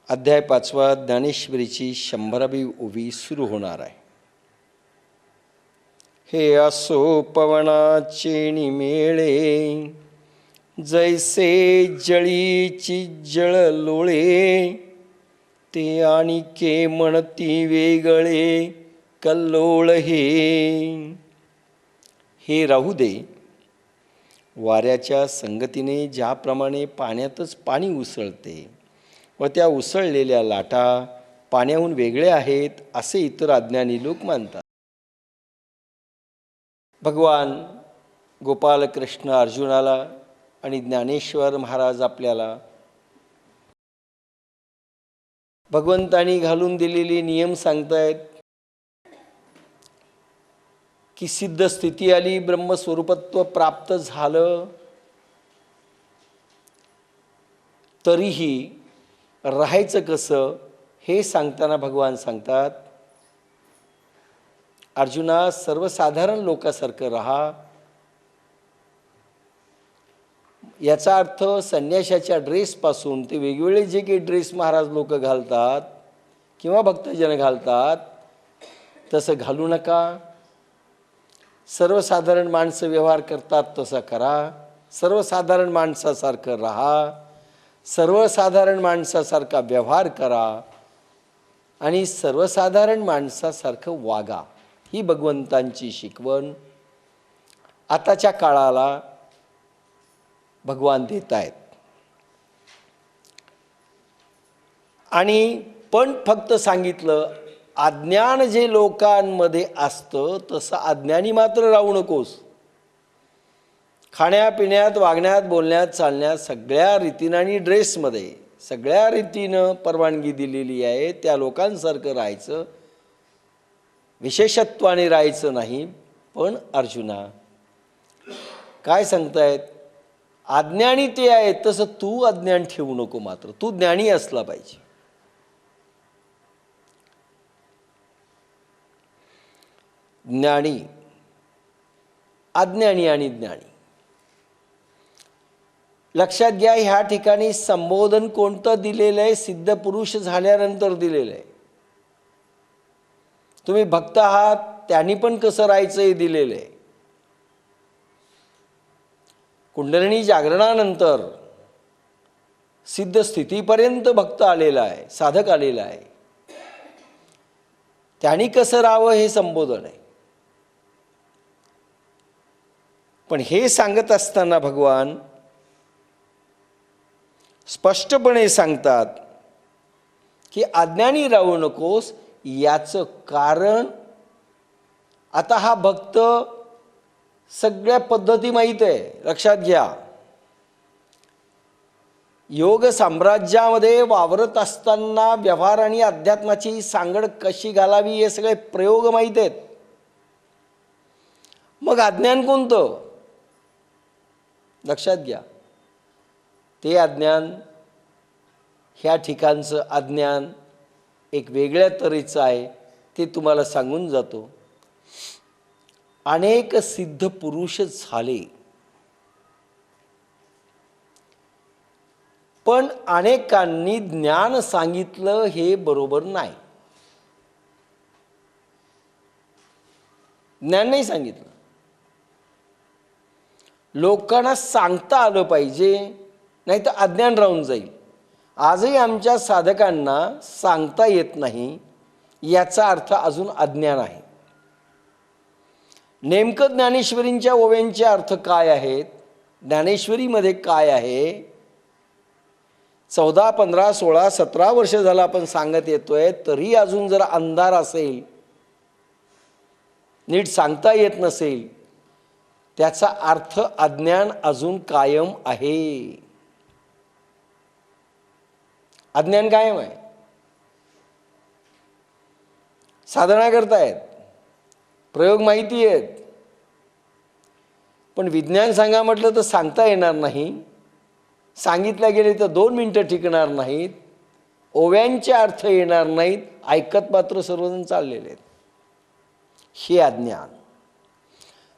अध्याय 5 ज्ञानेश्वरीची 100वी ओवी सुरू होणार आहे. हे असो पवनाचे निमेळे, जैसे जळीची जळ लोळे, ते आणिके म्हणती वेगळे कल्लोळ हे राहू दे. वाऱ्याच्या संगतीने ज्याप्रमाणे पाण्यातच पाणी उसळते व त्या उसळलेल्या लाटा पाण्याहून वेगळे आहेत असे इतर अज्ञानी लोक मानतात. भगवान गोपालकृष्ण अर्जुनाला आणि ज्ञानेश्वर महाराज आपल्याला भगवंतानी घालून दिलेले नियम सांगतायत की सिद्ध स्थिती आली, ब्रह्मस्वरूपत्व प्राप्त झालं, तरीही राहायचं कसं हे सांगताना भगवान सांगतात, अर्जुना सर्वसाधारण लोकांसारखं राहा. याचा अर्थ संन्याशाच्या ड्रेसपासून ते वेगवेगळे जे काही ड्रेस महाराज लोक घालतात किंवा भक्तजन घालतात तसं घालू नका. सर्वसाधारण माणसं व्यवहार करतात तसं करा. सर्वसाधारण माणसासारखं राहा. सर्वसाधारण माणसासारखा व्यवहार करा आणि सर्वसाधारण माणसासारखं वागा. ही भगवंतांची शिकवण आताच्या काळाला भगवान देत आहेत. आणि पण फक्त सांगितलं, अज्ञान जे लोकांमध्ये असतं तसं अज्ञानी मात्र राहू नकोस. खाण्यापिण्यात, वागण्यात, बोलण्यात, चालण्यात सगळ्या रीतीनं आणि ड्रेसमध्ये सगळ्या रीतीनं परवानगी दिलेली आहे. त्या लोकांसारखं राहायचं, विशेषत्वाने राहायचं नाही. पण अर्जुना काय सांगतायत, अज्ञानी ते आहेत तसं तू अज्ञान ठेवू नको. मात्र तू ज्ञानी असला पाहिजे. ज्ञानी, अज्ञानी आणि ज्ञानी लक्षात घ्या. ह्या ठिकाणी संबोधन कोणतं दिलेलं आहे? सिद्ध पुरुष झाल्यानंतर दिलेलं आहे. तुम्ही भक्त आहात त्यांनी पण कसं राहायचं हे दिलेलं आहे. कुंडलिनी जागरणानंतर सिद्ध स्थितीपर्यंत भक्त आलेला आहे, साधक आलेला आहे. त्यांनी कसं राहावं हे संबोधन आहे. पण हे सांगत असताना भगवान स्पष्टपणे सांगतात की अज्ञानी राहू नकोस. याचं कारण, आता हा भक्त सगळ्या पद्धती माहीत आहे. लक्षात घ्या, योग साम्राज्यामध्ये वावरत असताना व्यवहार आणि अध्यात्माची सांगड कशी घालावी हे सगळे प्रयोग माहीत आहेत. मग अज्ञान कोणतं? लक्षात घ्या, ते अज्ञान, ह्या ठिकाणचं अज्ञान एक वेगळ्या तऱ्हेचं आहे. ते तुम्हाला सांगून जातो. अनेक सिद्ध पुरुष झाले, पण अनेकांनी ज्ञान सांगितलं हे बरोबर नाही. ज्ञान नाही सांगितलं. लोकांना सांगता आलं पाहिजे, नाही तर अज्ञान राहून जाईल. आजही आमच्या साधकांना सांगता येत नाही, याचा अर्थ अजून अज्ञान आहे. नेमकं ज्ञानेश्वरींच्या ओव्यांचे अर्थ काय आहेत, ज्ञानेश्वरीमध्ये काय आहे, 14, 15, 16, 17 वर्ष झालं आपण सांगत येतोय, तरी अजून जर अंधार असेल, नीट सांगता येत नसेल, त्याचा अर्थ अज्ञान अजून कायम आहे. अज्ञान कायम आहे. साधना करतायत, प्रयोग माहिती आहेत, पण विज्ञान सांगा म्हटलं तर सांगता येणार नाही. सांगितल्या गेले तर 2 मिनिटं टिकणार नाहीत. ओव्यांचे अर्थ येणार नाहीत. ऐकत मात्र सर्वजण चाललेले आहेत. हे अज्ञान.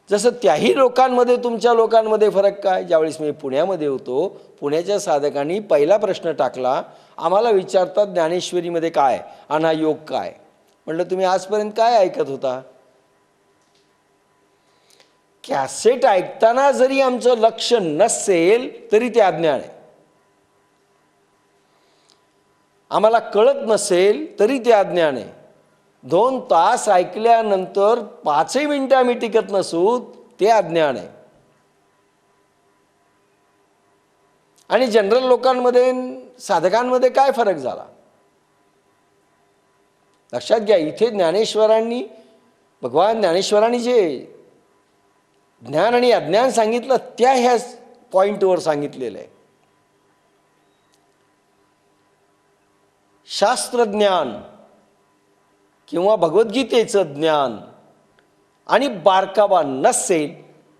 जसं त्याही लोकांमध्ये तुमच्या लोकांमध्ये फरक काय. ज्यावेळेस मी पुण्यामध्ये होतो, पुण्याच्या साधकांनी पहिला प्रश्न टाकला, आम्हाला विचारतात ज्ञानेश्वरीमध्ये काय आणि हा योग काय. म्हटलं तुम्ही आजपर्यंत काय ऐकत होता. कॅसेट ऐकताना जरी आमचं लक्ष नसेल तरी ते अज्ञान आहे. आम्हाला कळत नसेल तरी ते अज्ञान आहे. 2 तास ऐकल्यानंतर 5 मिनिटं आम्ही टिकत नसू, ते अज्ञान आहे. आणि जनरल लोकांमध्ये साधकांमध्ये काय फरक झाला लक्षात घ्या. इथे ज्ञानेश्वरांनी, भगवान ज्ञानेश्वरांनी जे ज्ञान आणि अज्ञान सांगितलं त्या ह्या पॉइंटवर सांगितलेलं आहे. शास्त्रज्ञान किंवा भगवद्गीतेचं ज्ञान आणि बारकावा नसेल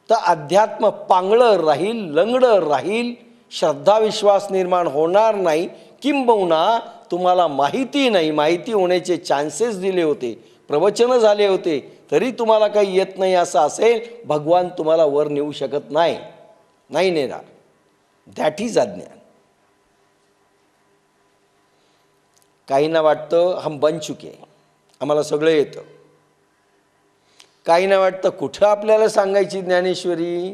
तर अध्यात्म पांगळं राहील, लंगडं राहील, श्रद्धाविश्वास निर्माण होणार नाही. किंबहुना तुम्हाला माहिती नाही, माहिती होण्याचे चान्सेस दिले होते, प्रवचनं झाले होते, तरी तुम्हाला काही येत नाही असं असेल, भगवान तुम्हाला वर नेऊ शकत नाही, नाही नेणार. दॅट इज अज्ञान. काहींना वाटतं हम बन चुके, आम्हाला सगळं येतं. काहींना वाटतं कुठं आपल्याला सांगायची ज्ञानेश्वरी,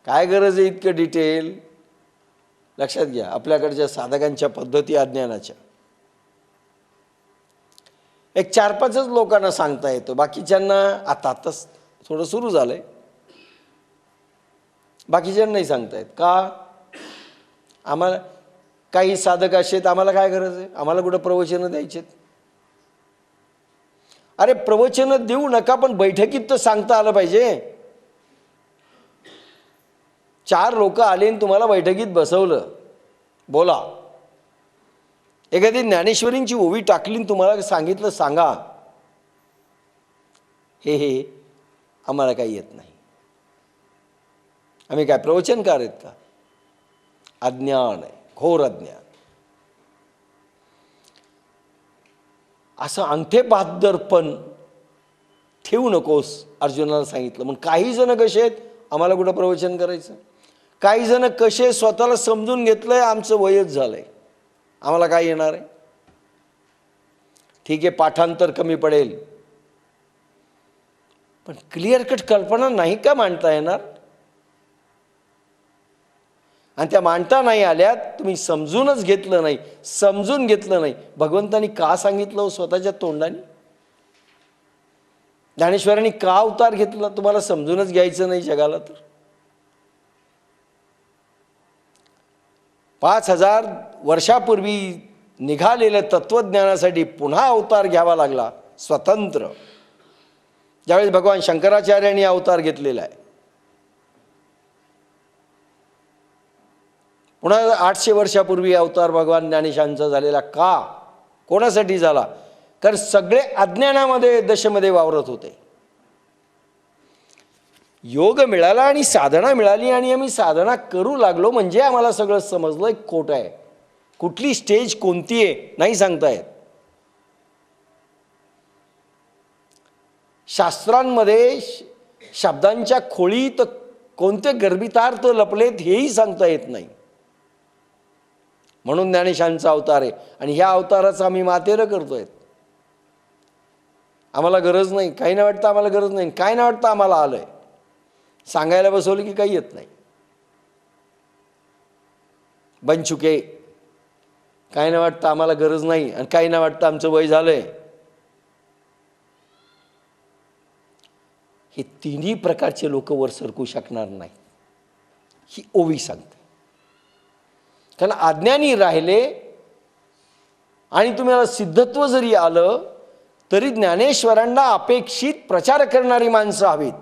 काय गरज आहे इतकं डिटेल. लक्षात घ्या, आपल्याकडच्या साधकांच्या पद्धती अज्ञानाच्या. एक 4-5च लोकांना सांगता येतं, बाकीच्यांना आताच थोडं सुरू झालंय, बाकीच्यांना नाही सांगता येत. का. आम्हाला काही साधक असे आहेत, आम्हाला काय गरज आहे, आम्हाला कुठं प्रवचनं द्यायचेत. अरे प्रवचनं देऊ नका, पण बैठकीत तर सांगता आलं पाहिजे. 4 लोक आले आणि तुम्हाला बैठकीत बसवलं, बोला. एखादी ज्ञानेश्वरींची ओवी टाकली तुम्हाला सांगितलं सांगा, हे आम्हाला काही येत नाही, आम्ही काय प्रवचनकार आहेत का. अज्ञान आहे, घोर अज्ञान. असं अंगठेबहाद्दरपण ठेवू नकोस, अर्जुनाला सांगितलं. मग काही जण कसे आहेत, आम्हाला कुठं प्रवचन करायचं. काही जण कसे स्वतःला समजून घेतलंय, आमचं वयच झालंय, आम्हाला काय येणार आहे. ठीक आहे, पाठांतर कमी पडेल, पण क्लिअर कट कल्पना नाही का मांडता येणार. आणि त्या मांडता नाही आल्यात, तुम्ही समजूनच घेतलं नाही, समजून घेतलं नाही. भगवंतानी का सांगितलं स्वतःच्या तोंडाने. ज्ञानेश्वरांनी का अवतार घेतला, तुम्हाला समजूनच घ्यायचं नाही जगाला तर. 5000 वर्षापूर्वी निघालेल्या तत्वज्ञानासाठी पुन्हा अवतार घ्यावा लागला स्वतंत्र. ज्यावेळेस भगवान शंकराचार्यांनी अवतार घेतलेला आहे, पुन्हा 800 वर्षापूर्वी अवतार भगवान ज्ञानेशांचा झालेला. का, कोणासाठी झाला. कारण सगळे अज्ञानामध्ये दशेमध्ये वावरत होते. योग मिळाला आणि साधना मिळाली आणि आम्ही साधना करू लागलो म्हणजे आम्हाला सगळं समजलं खोटं आहे. कुठली स्टेज कोणती आहे नाही सांगता येत. शास्त्रांमध्ये शब्दांच्या खोळीत कोणते गर्भितार्थ लपलेत हेही सांगता येत नाही. म्हणून ज्ञानेशांचा अवतार आहे आणि ह्या अवताराचं आम्ही मातेरं करतोय. आम्हाला गरज नाही, काही नाही वाटतं आम्हाला गरज नाही, काय नाही वाटतं आम्हाला आलंय. सांगायला बसवलं की काही येत नाही. बन चुके, काही नाही वाटतं आम्हाला गरज नाही आणि काही नाही वाटतं आमचं वय झालंय. हे तिन्ही प्रकारचे लोक वर सरकू शकणार नाही, ही ओवी सांगते. कारण अज्ञानी राहिले आणि तुम्हाला सिद्धत्व जरी आलं तरी ज्ञानेश्वरांना अपेक्षित प्रचार करणारी माणसं हवीत.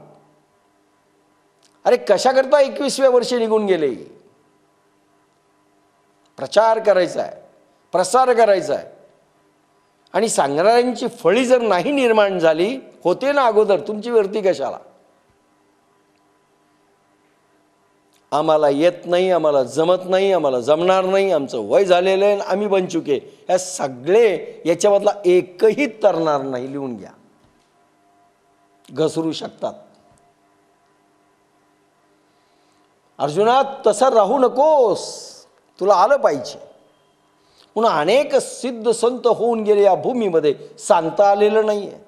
अरे कशाकरता 21व्या वर्षी निघून गेले. प्रचार करायचा आहे, प्रसार करायचा आहे. आणि सांगणाऱ्यांची फळी जर नाही निर्माण झाली, होते ना अगोदर, तुमची वरती कशाला. आम्हाला येत नाही, आम्हाला जमत नाही, आम्हाला जमणार नाही, आमचं वय झालेलं आहे, आम्ही बन चुके, ह्या सगळे याच्यामधला एकही तरणार नाही. लिहून घ्या, घसरू शकतात. अर्जुना तसं राहू नकोस, तुला आलं पाहिजे. म्हणून अनेक सिद्ध संत होऊन गेले या भूमीमध्ये, सांगता आलेलं नाही आहे,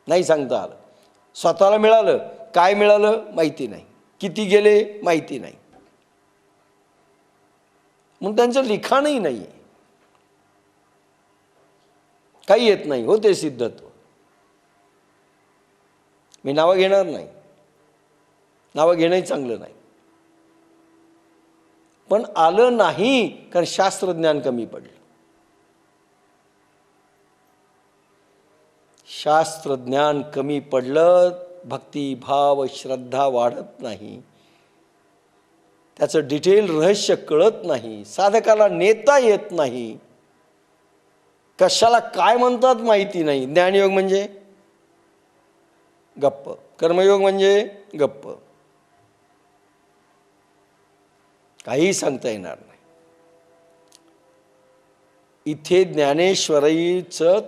नाही सांगता आलं. स्वतःला मिळालं, काय मिळालं माहिती नाही, किती गेले माहिती नाही, म्हणून त्यांचं लिखाणही नाही आहे, काही येत नाही हो ते सिद्धत्व. मी नावं घेणार नाही, नावं घेणंही चांगलं नाही, पण आलं नाही कारण शास्त्रज्ञान कमी पडलं. शास्त्रज्ञान कमी पडलं, भक्ती भाव श्रद्धा वाढत नाही, त्याचं डिटेल रहस्य कळत नाही, साधकाला नेता येत नाही, कशाला काय म्हणतात माहिती नाही. ज्ञानयोग म्हणजे गप्प, कर्मयोग म्हणजे गप्प, काही सांगता येणार नाही. इथे ज्ञानेश्वरीचं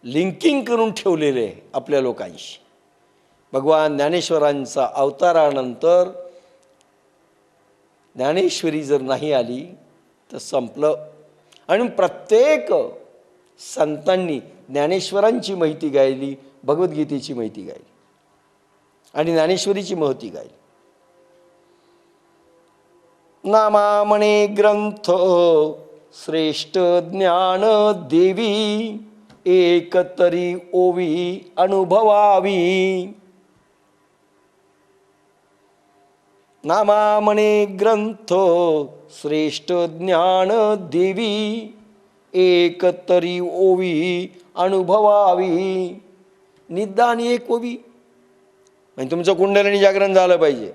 लिंकिंग करून ठेवलेलं आहे आपल्या लोकांशी. भगवान ज्ञानेश्वरांचा अवतारानंतर ज्ञानेश्वरी जर नाही आली तर संपलं. आणि प्रत्येक संतांनी ज्ञानेश्वरांची माहिती गायली, भगवद्गीतेची माहिती गायली आणि ज्ञानेश्वरीची महती गायली. नामामणे ग्रंथ श्रेष्ठ ज्ञान देवी, एकतरी ओवी अनुभवावी. नामामणे ग्रंथ श्रेष्ठ ज्ञान देवी, एकतरी ओवी अनुभवावी. निदान एक ओवी म्हणजे तुमचं कुंडलिनी जागरण झालं पाहिजे.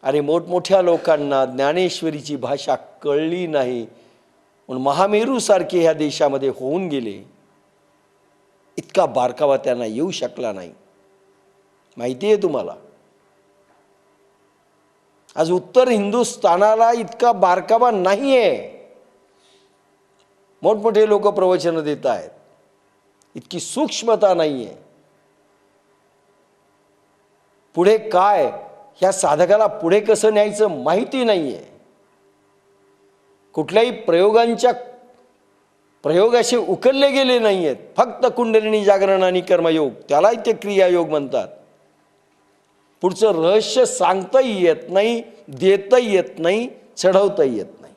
अरे मोठमोठ्या लोकांना ज्ञानेश्वरीची भाषा कळली नाही म्हणून महामेरूसारखे ह्या देशामध्ये होऊन गेले. इतका बारकावा त्यांना येऊ शकला नाही. माहिती आहे तुम्हाला, आज उत्तर हिंदुस्थानाला इतका बारकावा नाही आहे. मोठमोठे लोक प्रवचन देत आहेत, इतकी सूक्ष्मता नाही आहे. पुढे काय, ह्या साधकाला पुढे कसं न्यायचं माहिती नाही आहे. कुठल्याही प्रयोग असे उकलले गेले नाही आहेत. फक्त कुंडलिनी जागरण आणि कर्मयोग, त्यालाही ते क्रियायोग म्हणतात. पुढचं रहस्य सांगताही येत नाही, देताही येत नाही, चढवताही येत नाही.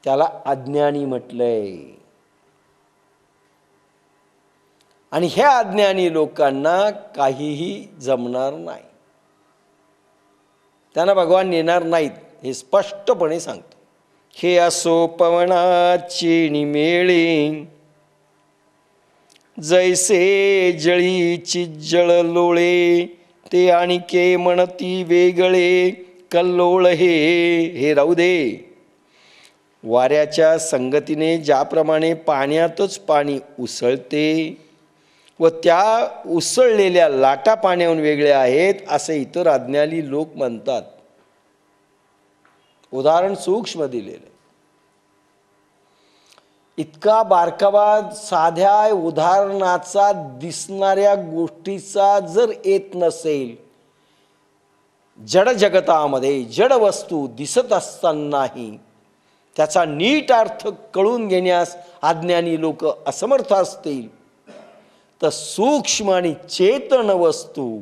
त्याला अज्ञानी म्हटलंय. आणि ह्या अज्ञानी लोकांना काहीही जमणार नाही, त्यांना भगवान नेणार नाहीत, हे स्पष्टपणे सांगतो. हे असो पवनाची निमेळे, जैसे जळीची जळ लोळे, ते आणिके म्हणती वेगळे कल्लोळ हे राहू दे. वाऱ्याच्या संगतीने ज्याप्रमाणे पाण्यातच पाणी उसळते व त्या उसळलेल्या लाटा पाण्याहून वेगळ्या आहेत, असे इतर अज्ञानी लोक म्हणतात. उदाहरण सूक्ष्म दिलेलं. इतका बारकावा साध्या उदाहरणाचा दिसणाऱ्या गोष्टीचा जर येत नसेल, जड जगतामध्ये जड वस्तू दिसत असतानाही त्याचा नीट अर्थ कळून घेण्यास अज्ञानी लोक असमर्थ असतील, तर सूक्ष्म आणि चेतन वस्तू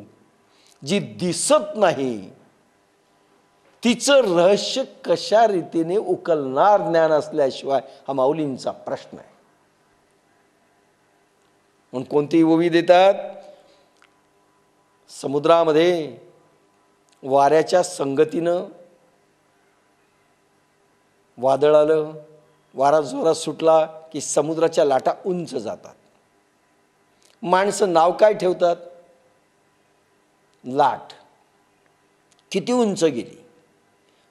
जी दिसत नाही तिचं रहस्य कशा रीतीने उकलणार ज्ञान असल्याशिवाय, हा माऊलींचा प्रश्न आहे. म्हणून कोणतीही ओवी देतात. समुद्रामध्ये वाऱ्याच्या संगतीनं वादळ आलं, वारा जोरात सुटला की समुद्राच्या लाटा उंच जातात. माणसं नाव काय ठेवतात? लाट किती उंच गेली,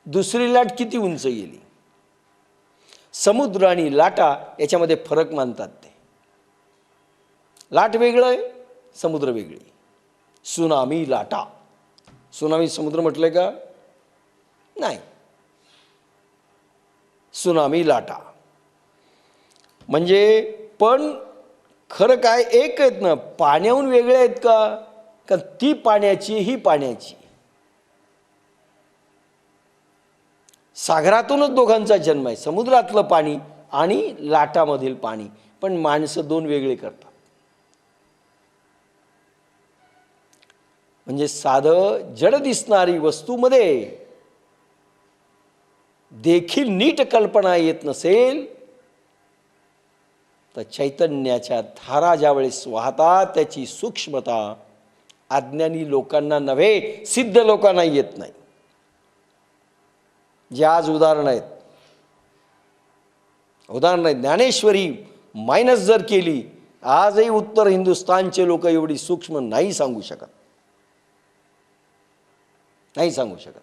दुसरी लाट किती उंच गेली. समुद्र आणि लाटा याच्यामध्ये फरक मानतात ते. लाट वेगळं आहे, समुद्र वेगळी. सुनामी लाटा, सुनामी समुद्र म्हटलंय का? नाही. सुनामी लाटा म्हणजे पण खरं काय एक आहेत ना, पाण्याहून वेगळे आहेत का? कारण ती पाण्याची ही पाण्याची, सागरातूनच दोघांचा जन्म आहे, समुद्रातलं पाणी आणि लाटामधील पाणी. पण माणसं दोन वेगळे करतात. म्हणजे साधं जड दिसणारी वस्तूमध्ये देखील नीट कल्पना येत नसेल तर चैतन्याच्या धारा ज्यावेळेस वाहतात त्याची सूक्ष्मता अज्ञानी लोकांना नव्हे, सिद्ध लोकांना येत नाही. जे आज उदाहरण आहेत, ज्ञानेश्वरी मायनस जर केली, आजही उत्तर हिंदुस्थानचे लोक एवढी सूक्ष्म नाही सांगू शकत, नाही सांगू शकत.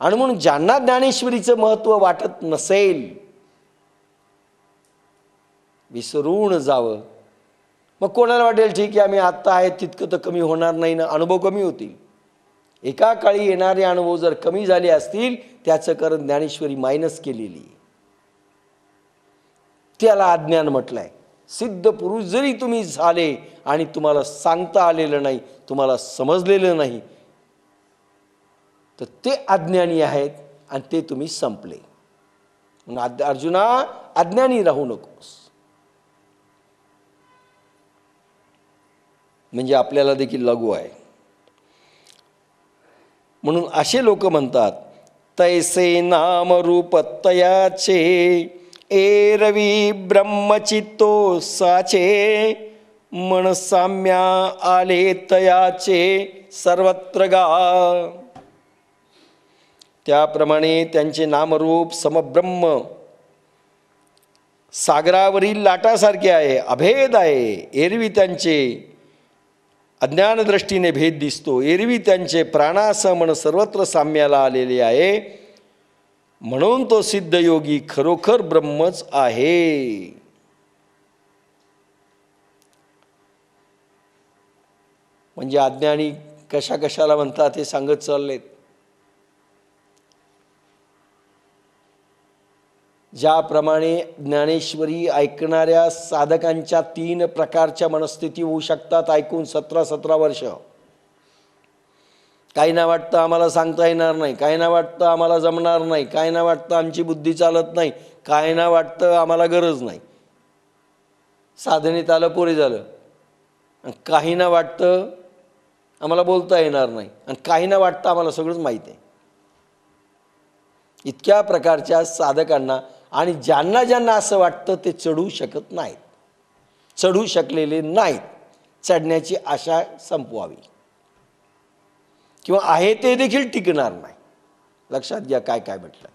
आणि म्हणून ज्यांना ज्ञानेश्वरीचं महत्त्व वाटत नसेल, विसरून जावं. मग कोणाला वाटेल ठीक आहे आम्ही आत्ता आहे तितकं तर कमी होणार नाही ना, अनुभव कमी होतील. एका काळी येणारे अनुभव जर कमी झाले असतील, त्याचं कारण ज्ञानेश्वरी मायनस केलेली, त्याला अज्ञान म्हटलंय. सिद्ध पुरुष जरी तुम्ही झाले आणि तुम्हाला सांगता आलेलं नाही, तुम्हाला समजलेलं नाही, तर ते अज्ञानी आहेत आणि ते तुम्ही संपले. म्हणून अर्जुना, अज्ञानी राहू नकोस. म्हणजे आपल्याला देखील लागू आहे. म्हणून असे लोक म्हणतात, तैसे नाम रूप तयाचे एरवी ब्रह्मचित्तो साचे मन साम्या आले तयाचे सर्वत्र गा. त्याप्रमाणे त्यांचे नामरूप समब्रह्म सागरावरील लाटासारखे आहे, अभेद आहे. एरवी त्यांचे अज्ञानदृष्टीने भेद दिसतो, एरवी त्यांचे प्राणासह मन सर्वत्र साम्याला आलेले आहे. म्हणून तो सिद्ध योगी खरोखर ब्रह्मच आहे. म्हणजे अज्ञानी कशा कशाला म्हणतात हे सांगत चाललेत. ज्याप्रमाणे ज्ञानेश्वरी ऐकणाऱ्या साधकांच्या 3 प्रकारच्या मनस्थिती होऊ शकतात ऐकून 17-17 वर्ष. काही ना वाटतं आम्हाला सांगता येणार नाही, काही ना वाटतं आम्हाला जमणार नाही, काही ना वाटतं आमची बुद्धी चालत नाही, काही ना वाटतं आम्हाला गरज नाही, साधनेत आलं पुरे झालं. काही ना वाटतं आम्हाला बोलता येणार नाही, आणि काही ना वाटतं आम्हाला सगळंच माहीत आहे. इतक्या प्रकारच्या साधकांना आणि ज्यांना ज्यांना असं वाटतं ते चढू शकत नाहीत, चढू शकलेले नाहीत. चढण्याची आशा संपवावी, किंवा आहे ते देखील टिकणार नाही. लक्षात घ्या काय काय म्हटलंय.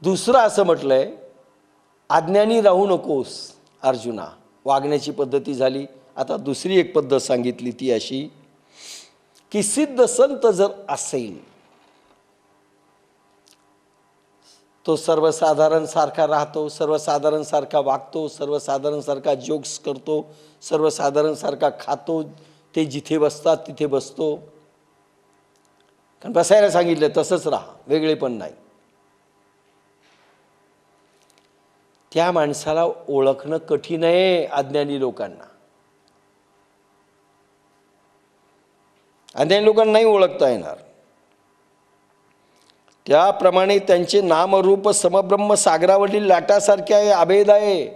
दुसरं असं म्हटलंय, अज्ञानी राहू नकोस अर्जुना. वागण्याची पद्धती झाली. आता दुसरी एक पद्धत सांगितली, ती अशी की सिद्ध संत जर असेल तो सर्वसाधारण सारखा राहतो, सर्वसाधारण सारखा वागतो, सर्वसाधारण सारखा जोक्स करतो, सर्वसाधारण सारखा खातो, ते जिथे बसतात तिथे बसतो. कारण बसायला सांगितलं तसंच राहा, वेगळे पण नाही. त्या माणसाला ओळखणं कठीण आहे. अज्ञानी लोकांना, अज्ञानी लोकांना नाही ओळखता येणार. त्याप्रमाणे त्यांचे नामरूप समब्रह्म सागरावरील लाटासारखे आहे, अभेद आहे.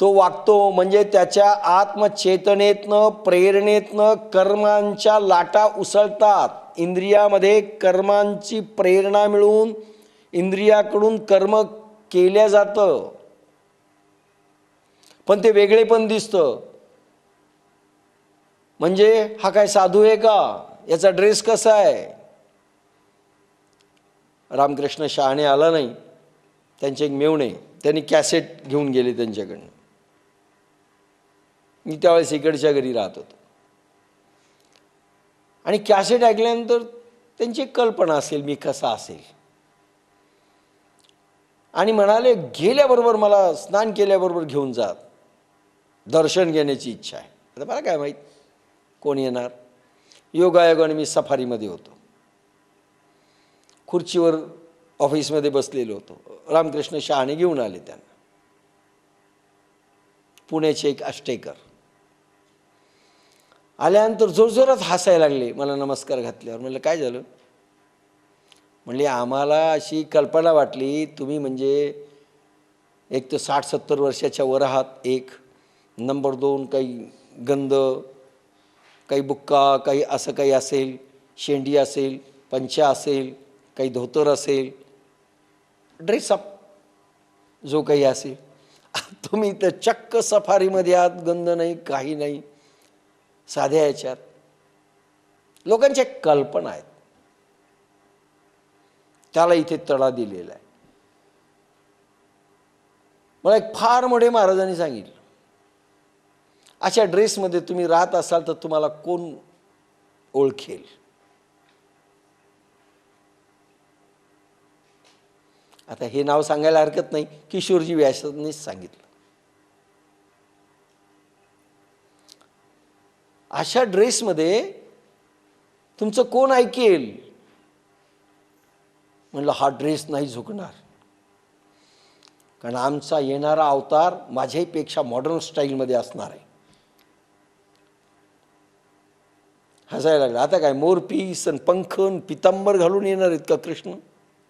तो वागतो म्हणजे त्याच्या आत्मचेतनेतनं प्रेरणेतनं कर्मांच्या लाटा उसळतात. इंद्रियामध्ये कर्मांची प्रेरणा मिळून इंद्रियाकडून कर्म केल्या जातं, पण ते वेगळे पण दिसतं. म्हणजे हा काय साधू आहे का, याचा ड्रेस कसा आहे. रामकृष्ण शहाणे आला नाही, त्यांचे एक मेवणे, त्यांनी कॅसेट घेऊन गेले त्यांच्याकडनं. मी त्यावेळेस इकडच्या घरी राहत होतो, आणि कॅसेट ऐकल्यानंतर त्यांची कल्पना असेल मी कसा असेल, आणि म्हणाले गेल्याबरोबर मला स्नान केल्याबरोबर घेऊन जा, दर्शन घेण्याची इच्छा आहे. आता मला काय माहीत कोण येणार. योगायोगाने मी सफारीमध्ये होतो. खुर्चीवर ऑफिसमध्ये बसलेलो होतो. रामकृष्ण शहाणे घेऊन आले त्यांना, पुण्याचे एक आष्टेकर. आल्यानंतर जोरजोरात हसायला लागले मला नमस्कार घातल्यावर. म्हणलं काय झालं? म्हणले आम्हाला अशी कल्पना वाटली तुम्ही म्हणजे एक तर 60-70 वर्षाच्या वर आहात, एक नंबर 2 काही गंध, काही बुक्का, काही असं काही असेल, शेंडी असेल, पंचा असेल, काही धोतर असेल, ड्रेसअप जो काही असेल. तुम्ही तर चक्क सफारीमध्ये आहात, गंध नाही, काही नाही, साध्या याच्यात. लोकांच्या कल्पना आहेत, त्याला इथे तडा दिलेला आहे. मला एक फार मोठे महाराजांनी सांगितलं, अशा ड्रेसमध्ये तुम्ही राहत असाल तर तुम्हाला कोण ओळखेल? आता हे नाव सांगायला हरकत नाही, किशोरजी व्यासांनीच सांगितलं. अशा ड्रेसमध्ये तुमचं कोण ऐकेल? म्हणलं हा ड्रेस नाही झुकणार, कारण आमचा येणारा अवतार माझ्यापेक्षा मॉडर्न स्टाईलमध्ये असणार आहे. हसायला लागला. आता काय मोरपीस आणि पंखन पितांबर घालून येणार आहेत का कृष्ण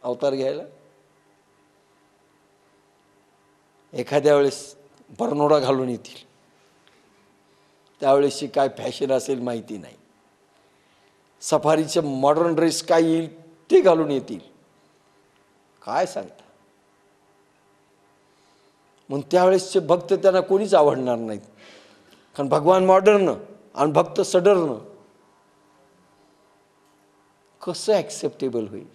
अवतार घ्यायला? एखाद्या वेळेस बरनोडा घालून येतील, त्यावेळेसची काय फॅशन असेल माहिती नाही. सफारीचे मॉडर्न ड्रेस काय येईल ते घालून येतील, काय सांगता. मग त्यावेळेसचे भक्त त्यांना कोणीच आवडणार नाहीत, कारण भगवान मॉडर्न आणि भक्त सडर्न. कसं ॲक्सेप्टेबल होईल?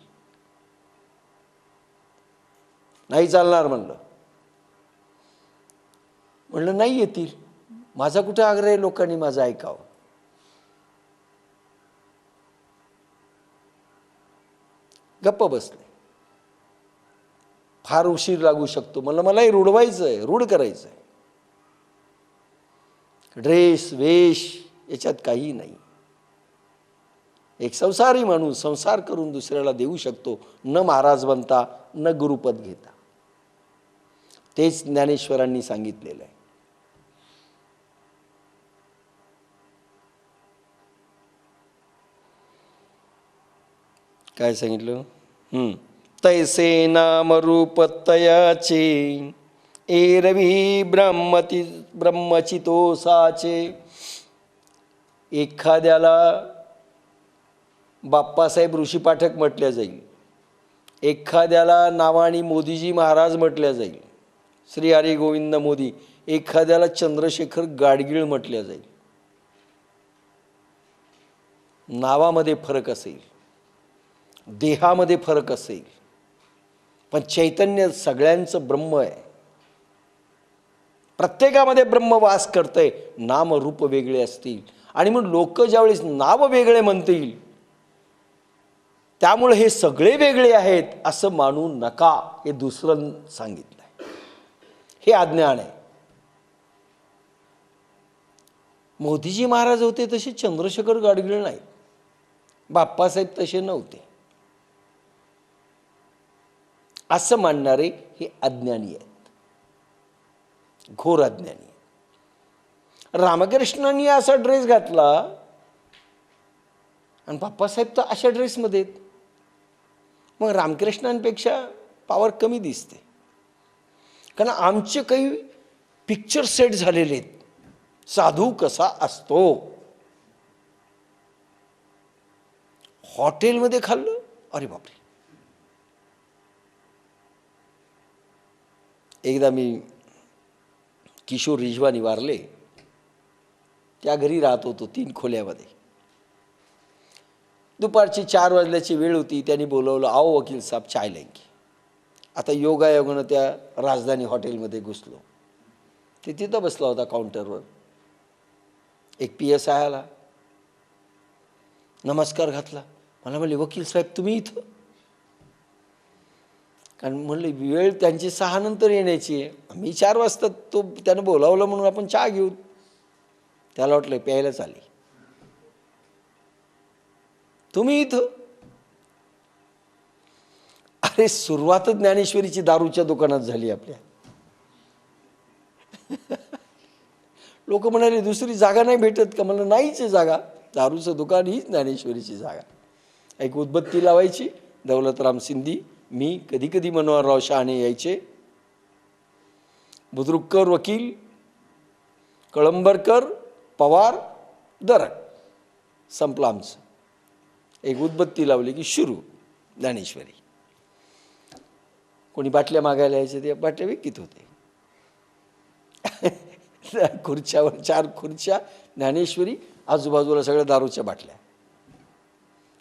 नाही चालणार म्हणलं. म्हणलं नाही येतील, माझा कुठे आग्रह आहे लोकांनी माझं ऐकावं. गप्प बसले. फार उशीर लागू शकतो म्हणलं, मलाही रुडवायचं आहे, रूढ करायचं आहे. ड्रेस वेश याच्यात काही नाही. एक संसारी माणूस संसार करून दुसऱ्याला देऊ शकतो, न महाराज बनता, न गुरुपद घेता. तेच ज्ञानेश्वरांनी सांगितलेलं आहे. काय सांगितलं? तैसे नाम रूप तयाचे, एरवी ब्रह्मचितोसाचे. एखाद्याला बाप्पासाहेब ऋषी पाठक म्हटल्या जाईल, एखाद्याला नावानी मोदीजी महाराज म्हटल्या जाईल, श्री हरी गोविंद मोदी. एखाद्याला चंद्रशेखर गाडगीळ म्हटल्या जाईल. नावामध्ये फरक असेल, देहामध्ये फरक असेल, पण चैतन्य सगळ्यांचं ब्रह्म आहे. प्रत्येकामध्ये ब्रह्म वास करतंय. नाम रूप वेगळे असतील आणि मग लोक ज्यावेळेस नाव वेगळे म्हणतील, त्यामुळे हे सगळे वेगळे आहेत असं मानू नका, हे दुसरं सांगितलंय. हे अज्ञान आहे. मोदीजी महाराज होते तसे चंद्रशेखर गाडगीळ नाहीत, बाप्पासाहेब तसे नव्हते, असं मानणारे हे अज्ञानी आहेत, घोर अज्ञानी. रामकृष्णांनी असा ड्रेस घातला आणि बाप्पासाहेब तर अशा ड्रेसमध्ये आहेत. मग रामकृष्णांपेक्षा पॉवर कमी दिसते, कारण आमचे काही पिक्चर सेट झालेले आहेत. साधू कसा असतो, हॉटेलमध्ये खाल्लं, अरे बापरे. एकदा मी किशोर रिजवानी वारले, त्या घरी राहत होतो 3 खोल्यामध्ये. दुपारची 4 वाजल्याची वेळ होती. त्यांनी बोलवलं, आओ वकील साहब चाय लेंगे. आता योगायोगानं त्या राजधानी हॉटेलमध्ये घुसलो. ते तिथं बसला होता काउंटरवर. एक PSI आला, नमस्कार घातला. मला म्हणले, वकील साहेब तुम्ही इथं? कारण म्हणले वेळ त्यांची 6 नंतर येण्याची आहे, मी 4 वाजता. तो त्यानं बोलावलं म्हणून आपण चहा घेऊ. त्याला वाटलं प्यायलाच आली. तुम्ही इथं? अरे अरे सुरुवातच ज्ञानेश्वरीची दारूच्या दुकानात झाली आपल्या. लोक म्हणाले दुसरी जागा नाही भेटत का? म्हणलं नाहीच आहे जागा. दारूचं दुकान हीच ज्ञानेश्वरीची जागा. एक उदबत्ती लावायची, दौलतराम सिंधी, मी, कधी कधी मनोहरराव शहाणे यायचे, बुद्रुककर वकील, कळंबरकर, पवार, दरक, संपलं आमचं. एक उदबत्ती लावली की सुरू ज्ञानेश्वरी. कोणी बाटल्या मागायला यायचे, ते बाटल्या विकत होते. खुर्च्यावर 4 खुर्च्या, ज्ञानेश्वरी, आजूबाजूला सगळ्या दारूच्या बाटल्या.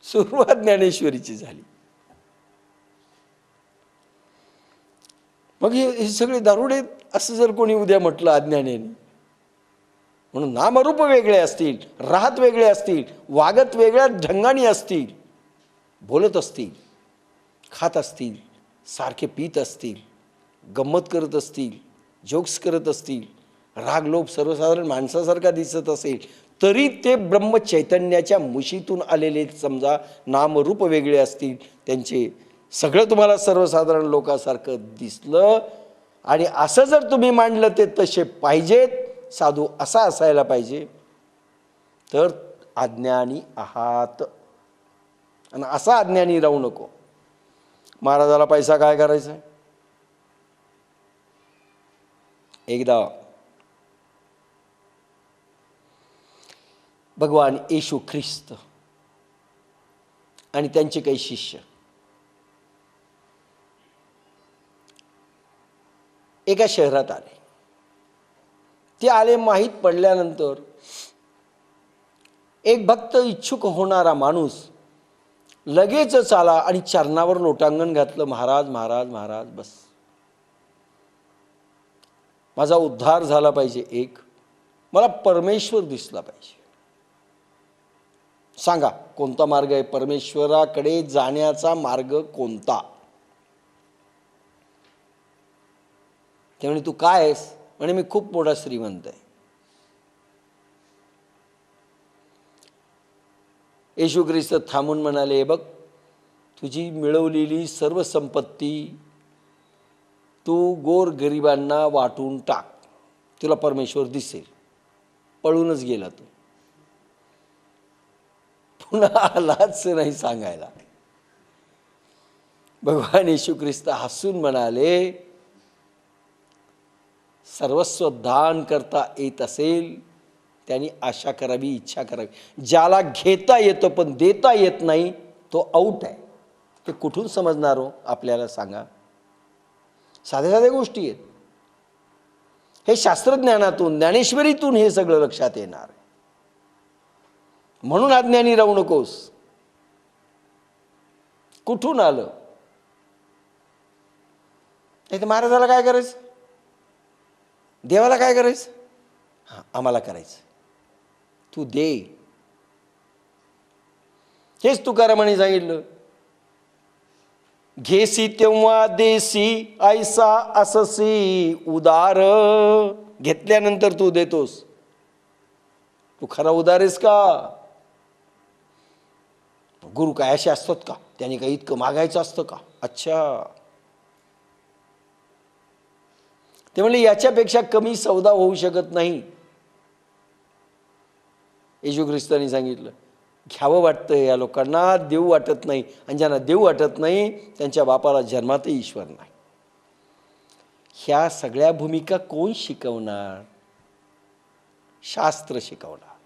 सुरुवात ज्ञानेश्वरीची झाली. मग हे सगळे दारुडे असं जर कोणी उद्या म्हटलं अज्ञानेने, म्हणून नामरूप वेगळे असतील, राहत वेगळे असतील, वागत वेगळ्या ढंगाने असतील, बोलत असतील, खात असतील, सारखे पीत असतील, गंमत करत असतील, जोक्स करत असतील, राग लोभ सर्वसाधारण माणसासारखा दिसत असेल, तरी ते ब्रह्मचैतन्याच्या मुशीतून आलेले समजा नामरूप वेगळे असतील, त्यांचे सगळं तुम्हाला सर्वसाधारण लोकांसारखं दिसलं आणि असं जर तुम्ही मांडलं ते तसे पाहिजेत, साधू असा असायला पाहिजे, तर अज्ञानी आहात. आणि असा अज्ञानी राहू नको. महाराजाला पैसा काय करायचा? एकदा भगवान येशू ख्रिस्त आणि त्यांचे काही शिष्य एका शहरात आले. ते आले माहीत पडल्यानंतर एक भक्त इच्छुक होणारा माणूस लगेचच आला आणि चरणावर लोटांगण घातलं. महाराज महाराज महाराज, बस माझा उद्धार झाला पाहिजे, एक मला परमेश्वर दिसला पाहिजे. सांगा कोणता मार्ग आहे परमेश्वराकडे जाण्याचा? मार्ग कोणता? ते म्हणे तू काय आहेस? म्हणे मी खूप मोठा श्रीमंत आहे. येशू ख्रिस्त थांबून म्हणाले, बघ तुझी मिळवलेली सर्व संपत्ती तू गोरगरिबांना वाटून टाक, तुला परमेश्वर दिसेल. पळूनच गेला तू, पुन्हा आलाच नाही सांगायला. भगवान येशू ख्रिस्त हसून म्हणाले, सर्वस्व दान करता येत असेल त्यांनी आशा करावी, इच्छा करावी. ज्याला घेता येतं पण देता येत नाही तो आऊट आहे. ते कुठून समजणार हो आपल्याला सांगा? साध्या साध्या गोष्टी आहेत. हे शास्त्रज्ञानातून, ज्ञानेश्वरीतून हे सगळं लक्षात येणार. म्हणून अज्ञानी राहू नकोस. कुठून आलं? नाही तर महाराजाला काय करायचं, देवाला काय करायचं? हां, आम्हाला करायचं, तू दे. हेच तुकारामाने सांगितलं, घेसी तेव्हा देसी ऐसा अससी उदार. घेतल्यानंतर तू देतोस, तू खरा उदार आहेस का? गुरु काय असे असतात का? त्याने काही इतकं मागायचं असतं का? अच्छा. ते म्हणले याच्यापेक्षा कमी सौदा होऊ शकत नाही. येशू ख्रिस्तांनी सांगितलं, घ्यावं वाटतं या लोकांना, देऊ वाटत नाही. आणि ज्यांना देऊ वाटत नाही त्यांच्या बापाला जन्मातही ईश्वर नाही. ह्या सगळ्या भूमिका कोण शिकवणार? शास्त्र शिकवणार,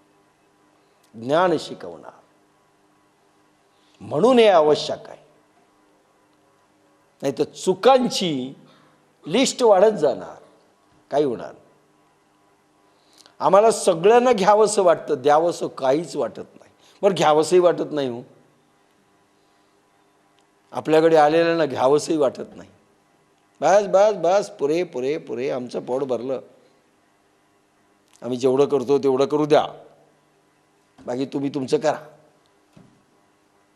ज्ञान शिकवणार. म्हणून हे आवश्यक आहे. नाही तर चुकांची लिस्ट वाढत जाणार, काही होणार. आम्हाला सगळ्यांना घ्यावंसं वाटतं, द्यावंसं काहीच वाटत नाही. बरं घ्यावंसंही वाटत नाही हो. आपल्याकडे आलेल्यांना घ्यावंसंही वाटत नाही. बस बस बस, पुरे पुरे पुरे, आमचं पोट भरलं, आम्ही जेवढं करतो तेवढं करू द्या, बाकी तुम्ही तुमचं करा.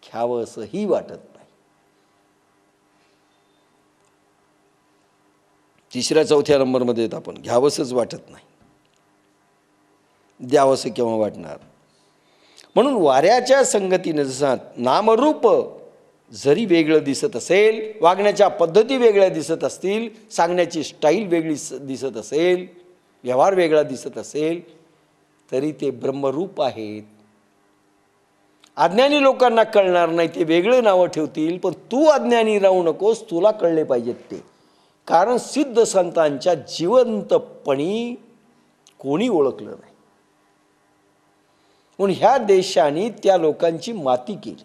घ्यावंसंही वाटत नाही. तिसऱ्या चौथ्या नंबरमध्ये येत आपण, घ्यावंसंच वाटत नाही, द्यावंसं केव्हा वाटणार. म्हणून वाऱ्याच्या संगतीनं जसा नामरूप जरी वेगळं दिसत असेल, वागण्याच्या पद्धती वेगळ्या दिसत असतील, सांगण्याची स्टाईल वेगळी दिसत असेल, व्यवहार वेगळा दिसत असेल, तरी ते ब्रह्मरूप आहेत. अज्ञानी लोकांना कळणार नाही, ते वेगळे नावं ठेवतील, पण तू अज्ञानी राहू नकोस, तुला कळले पाहिजेत ते. कारण सिद्ध संतांच्या जिवंतपणी कोणी ओळखलं नाही, म्हणून ह्या देशाने त्या लोकांची माती केली.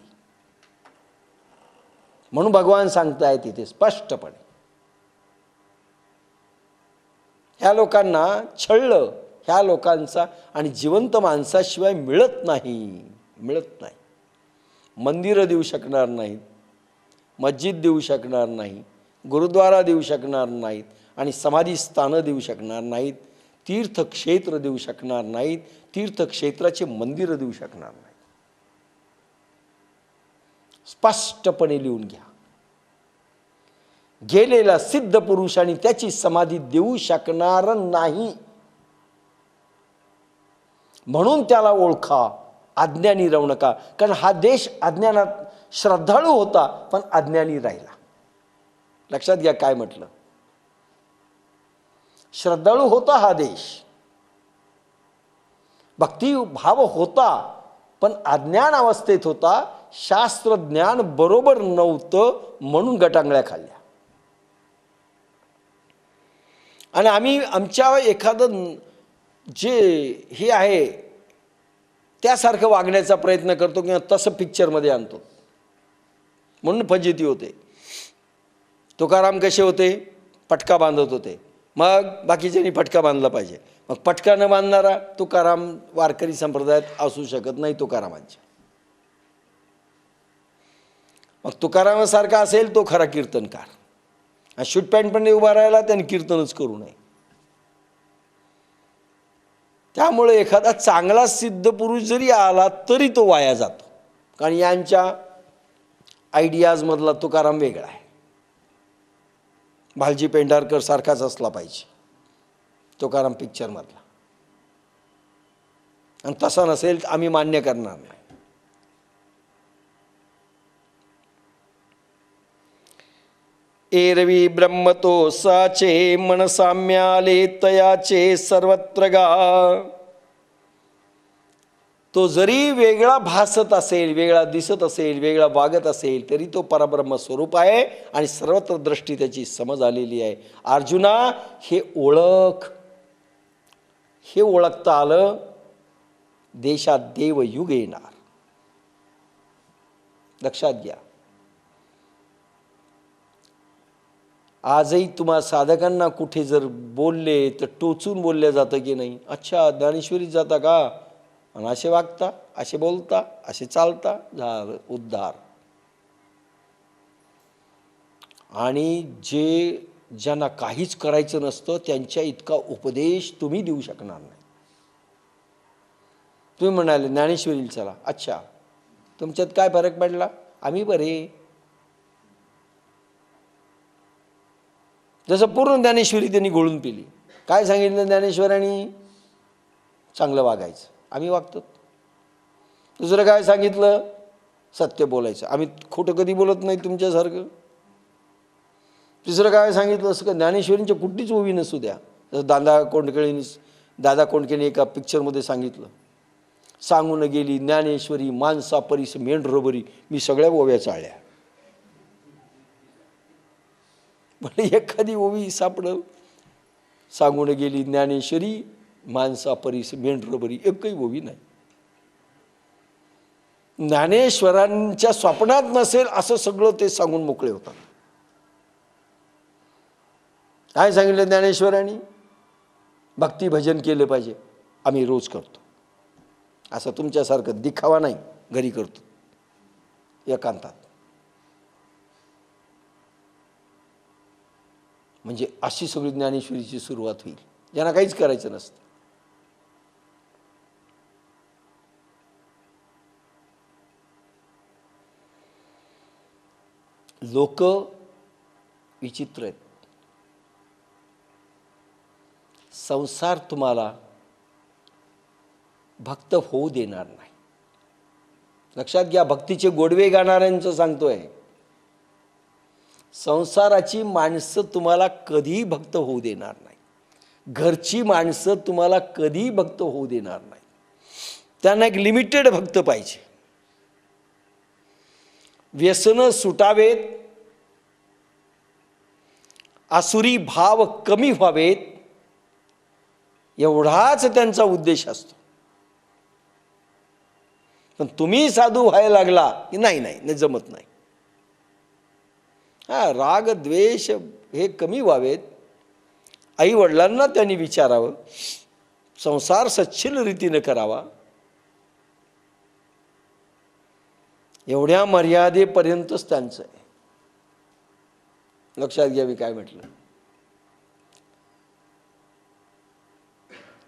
म्हणून भगवान सांगतायत तिथे स्पष्टपणे, ह्या लोकांना छळलं, ह्या लोकांचा आणि जिवंत माणसाशिवाय मिळत नाही. मंदिरं देऊ शकणार नाहीत, मस्जिद देऊ शकणार नाही, गुरुद्वारा देऊ शकणार नाहीत, आणि समाधी स्थानं देऊ शकणार नाहीत, तीर्थक्षेत्र देऊ शकणार नाहीत, तीर्थक्षेत्राचे मंदिरं देऊ शकणार नाहीत. स्पष्टपणे लिहून घ्या. गेलेला सिद्ध पुरुष आणि त्याची समाधी देऊ शकणार नाही, म्हणून त्याला ओळखा, अज्ञानी राहू नका. कारण हा देश अज्ञानात श्रद्धाळू होता पण अज्ञानी राहिला. लक्षात घ्या काय म्हटलं, श्रद्धाळू होता हा देश, भक्तिभाव होता, पण अज्ञान अवस्थेत होता, शास्त्रज्ञान बरोबर नव्हतं, म्हणून गटांगळ्या खाल्ल्या. आणि आम्ही आमच्या एखादं जे हे आहे त्यासारखं वागण्याचा प्रयत्न करतो किंवा तसं पिक्चरमध्ये आणतो, म्हणून फजिती होते. तुकाराम कसे होते, पटका बांधत होते, मग बाकीच्यांनी पटका बांधला पाहिजे. मग पटका न बांधणारा तुकाराम वारकरी संप्रदायात असू शकत नाही तुकारामांच्या. मग तुकारामासारखा असेल तो खरा कीर्तनकार. शूट पॅन्ट पण उभा राहिला त्याने कीर्तनच करू नये. त्यामुळे एखादा चांगला सिद्ध पुरुष जरी आला तरी तो वाया जातो, कारण यांच्या आयडियाजमधला तुकाराम वेगळा आहे. भालजी पेंढारकर सारखाच असला पाहिजे तुकाराम पिक्चरमधला, आणि तसा नसेल आम्ही मान्य करणार नाही. एरवी ब्रह्मतो साचे मनसाम्याले तयाचे सर्वत्र गा. तो जरी वेगळा भासत असेल, वेगळा दिसत असेल, वेगळा वागत असेल, तरी तो परब्रह्म स्वरूप आहे आणि सर्वत्र दृष्टी त्याची समज आलेली आहे. अर्जुना, हे ओळख, हे ओळखता आलं, देशात देवयुग येणार. लक्षात घ्या. आजही तुम्हा साधकांना कुठे जर बोलले तर टोचून बोलल्या जातं की नाही, अच्छा ज्ञानेश्वरीत जाता का, आणि असे वागता, असे बोलता, असे चालता, झालं उद्धार. आणि जे ज्यांना काहीच करायचं नसतं त्यांच्या इतका उपदेश तुम्ही देऊ शकणार नाही. तुम्ही म्हणाले ज्ञानेश्वरीला चला, अच्छा तुमच्यात काय फरक पडला, आम्ही बरे. जसं पूर्ण ज्ञानेश्वरी त्यांनी घोळून पिली. काय सांगितलं ज्ञानेश्वरांनी, चांगलं वागायचं, आम्ही वागतो. दुसरं काय सांगितलं, सत्य बोलायचं, आम्ही खोटं कधी बोलत नाही तुमच्यासारखं. तिसरं काय सांगितलं, असं का ज्ञानेश्वरींच्या कुठलीच ओवी नसू द्या. जसं दादा कोंडकेने एका पिक्चरमध्ये सांगितलं, सांगून गेली ज्ञानेश्वरी माणसा परीस मेंढरबरी, मी सगळ्या ओव्या चाळल्या. म्हणजे एखादी ओवी सापडल, सांगून गेली ज्ञानेश्वरी माणसा परीस मेंढरबरी, एकही ओवी नाही. ज्ञानेश्वरांच्या स्वप्नात नसेल असं सगळं ते सांगून मोकळे होतात. काय सांगितलं ज्ञानेश्वरांनी, भक्ती भजन केलं पाहिजे, आम्ही रोज करतो. असं तुमच्यासारखं दिखावा नाही, घरी करतो एकांतात. म्हणजे अशी सगळी ज्ञानेश्वरीची सुरुवात होईल, ज्यांना काहीच करायचं नसतं. लोक विचित्र आहेत. संसार तुम्हाला भक्त होऊ देणार नाही. लक्षात घ्या, भक्तीचे गोडवे गाणाऱ्यांचं सांगतोय. संसाराची माणसं तुम्हाला कधीही भक्त होऊ देणार नाही. घरची माणसं तुम्हाला कधीही भक्त होऊ देणार नाही. त्यांना एक लिमिटेड भक्त पाहिजे. व्यसनं सुटावेत, आसुरी भाव कमी व्हावेत, एवढाच त्यांचा उद्देश असतो. पण तुम्ही साधू व्हायला लागला की नाही नाही नाही जमत नाही. राग द्वेष हे कमी व्हावेत. आई वडिलांना त्यांनी विचारावं, संसार सच्छिल रीतीने करावा. एवढ्या मर्यादेपर्यंतच त्यांचं आहे. लक्षात घ्या मी काय म्हटलं.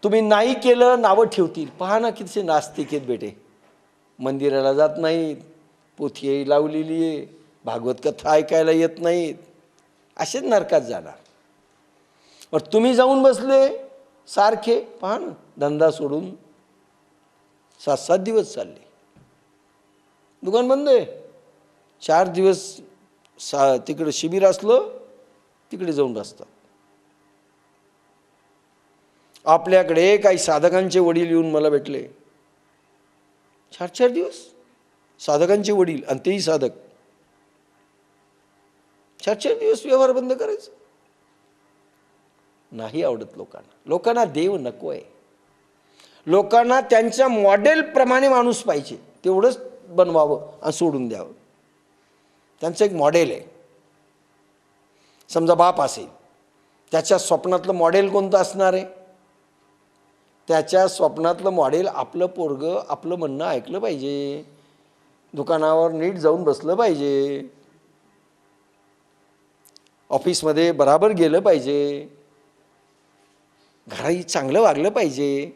तुम्ही नाही केलं नावं ठेवतील. पहा ना किती नास्तिक आहेत बेटे. मंदिराला जात नाहीत, पोथी लावलेली आहे, भागवत कथा ऐकायला येत नाहीत, असेच नरकात जाणार. पण तुम्ही जाऊन बसले सारखे. पहा ना धंदा सोडून 7-7 दिवस चालले, दुकान बंद आहे. 4 दिवस तिकडे शिबिर असलं तिकडे जाऊन बसतात. आपल्याकडे काही साधकांचे वडील येऊन मला भेटले. 4-4 दिवस साधकांचे वडील, आणि तेही साधक. 4-4 दिवस व्यवहार बंद करायचं. नाही आवडत लोकांना. लोकांना देव नको आहे. लोकांना त्यांच्या मॉडेलप्रमाणे माणूस पाहिजे, तेवढंच बनवावं आणि सोडून द्यावं. त्यांचं एक मॉडेल आहे. समजा बाप असेल, त्याच्या स्वप्नातलं मॉडेल कोणतं असणार आहे? त्याच्या स्वप्नातलं मॉडेल आपलं पोरगं आपलं म्हणणं ऐकलं पाहिजे, दुकानावर नीट जाऊन बसलं पाहिजे, ऑफिसमध्ये बराबर गेलं पाहिजे, घराही चांगलं वागलं पाहिजे,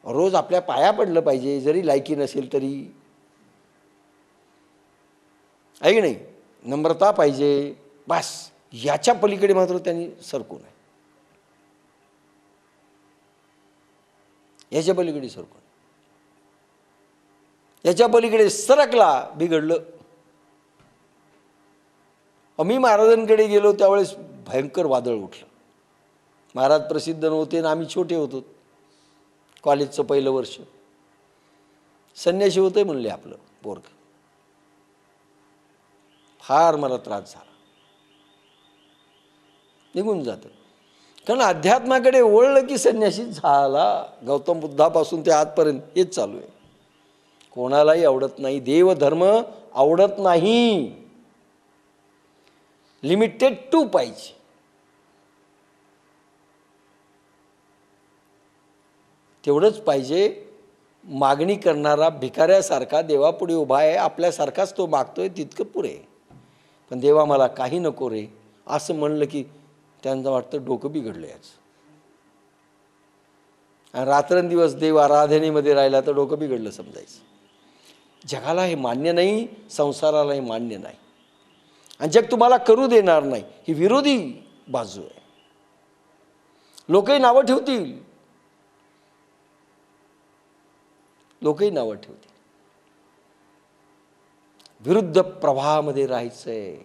रोज आपल्या पाया पडलं पाहिजे जरी लायकी नसेल तरी. आहे की नाही? नम्रता पाहिजे. बस याच्या पलीकडे मात्र त्यांनी सरकू नये. याच्या पलीकडे सरकून, याच्या पलीकडे सरकला बिघडलं. मी महाराजांकडे गेलो त्यावेळेस भयंकर वादळ उठलं. महाराज प्रसिद्ध नव्हते आणि आम्ही छोटे होतो. कॉलेजचं पहिलं वर्ष. संन्यासी होते म्हणले आपलं पोरग. फार मला त्रास झाला. निघून जातं. कारण अध्यात्माकडे वळलं की संन्यासी झाला. गौतम बुद्धापासून ते आजपर्यंत हेच चालू आहे. कोणालाही आवडत नाही, देवधर्म आवडत नाही. लिमिटेड टू पाहिजे. तेवढंच पाहिजे. मागणी करणारा भिकाऱ्यासारखा देवापुढे उभा आहे, आपल्यासारखाच तो मागतोय, तितकं पुरे. पण देवा मला काही नको रे असं म्हणलं की त्यांचं वाटतं डोकं बिघडलं याचं. आणि रात्रंदिवस देव आराधनेमध्ये राहिला तर डोकं बिघडलं समजायचं. जगाला हे मान्य नाही, संसाराला हे मान्य नाही, आणि जग तुम्हाला करू देणार नाही. ही विरोधी बाजू आहे. लोकही नावं ठेवतील, लोकही नावं ठेवतील. विरुद्ध प्रवाहामध्ये राहायचंय.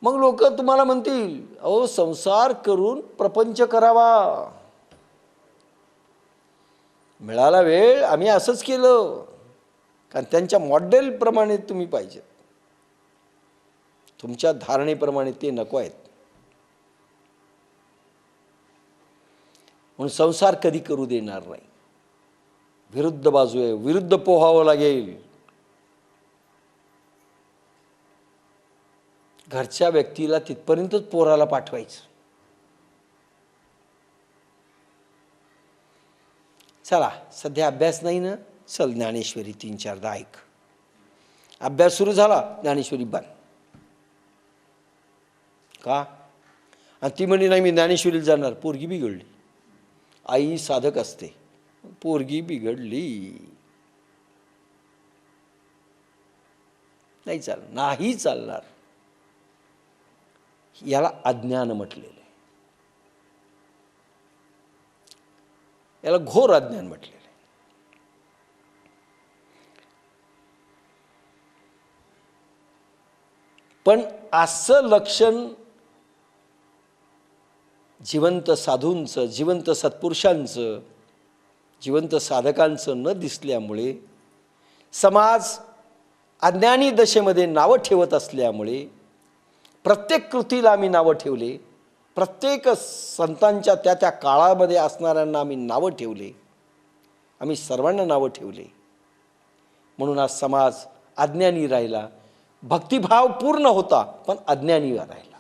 मग लोक तुम्हाला म्हणतील अहो संसार करून प्रपंच करावा. मिळाला वेळ आम्ही असंच केलं. कारण त्यांच्या मॉडेलप्रमाणे तुम्ही पाहिजेत, तुमच्या धारणेप्रमाणे ते नको आहेत. म्हणून संसार कधी करू देणार नाही. विरुद्ध बाजू आहे, विरुद्ध पोहावं लागेल. घरच्या व्यक्तीला तिथपर्यंतच पोराला पाठवायचं. चला सध्या अभ्यास नाही ना, चल ज्ञानेश्वरी 3-4दा ऐक. अभ्यास सुरू झाला, ज्ञानेश्वरी बंद. का? आणि ती म्हणे नाही मी ज्ञानेश्वरीला जाणार. पोरगी बिघडली. आई साधक असते, पोरगी बिघडली. नाही चालणार, नाही चालणार. याला अज्ञान म्हटलेलं आहे. याला घोर अज्ञान म्हटलेलं आहे. पण असं लक्षण जिवंत साधूंचं, जिवंत सत्पुरुषांचं, जिवंत साधकांचं न दिसल्यामुळे समाज अज्ञानी दशेमध्ये नावं ठेवत असल्यामुळे प्रत्येक कृतीला आम्ही नावं ठेवले, प्रत्येक संतांच्या त्या त्या काळामध्ये असणाऱ्यांना आम्ही नावं ठेवले, आम्ही सर्वांना नावं ठेवले. म्हणून आज समाज अज्ञानी राहिला. भक्तिभाव पूर्ण होता पण अज्ञानी राहिला.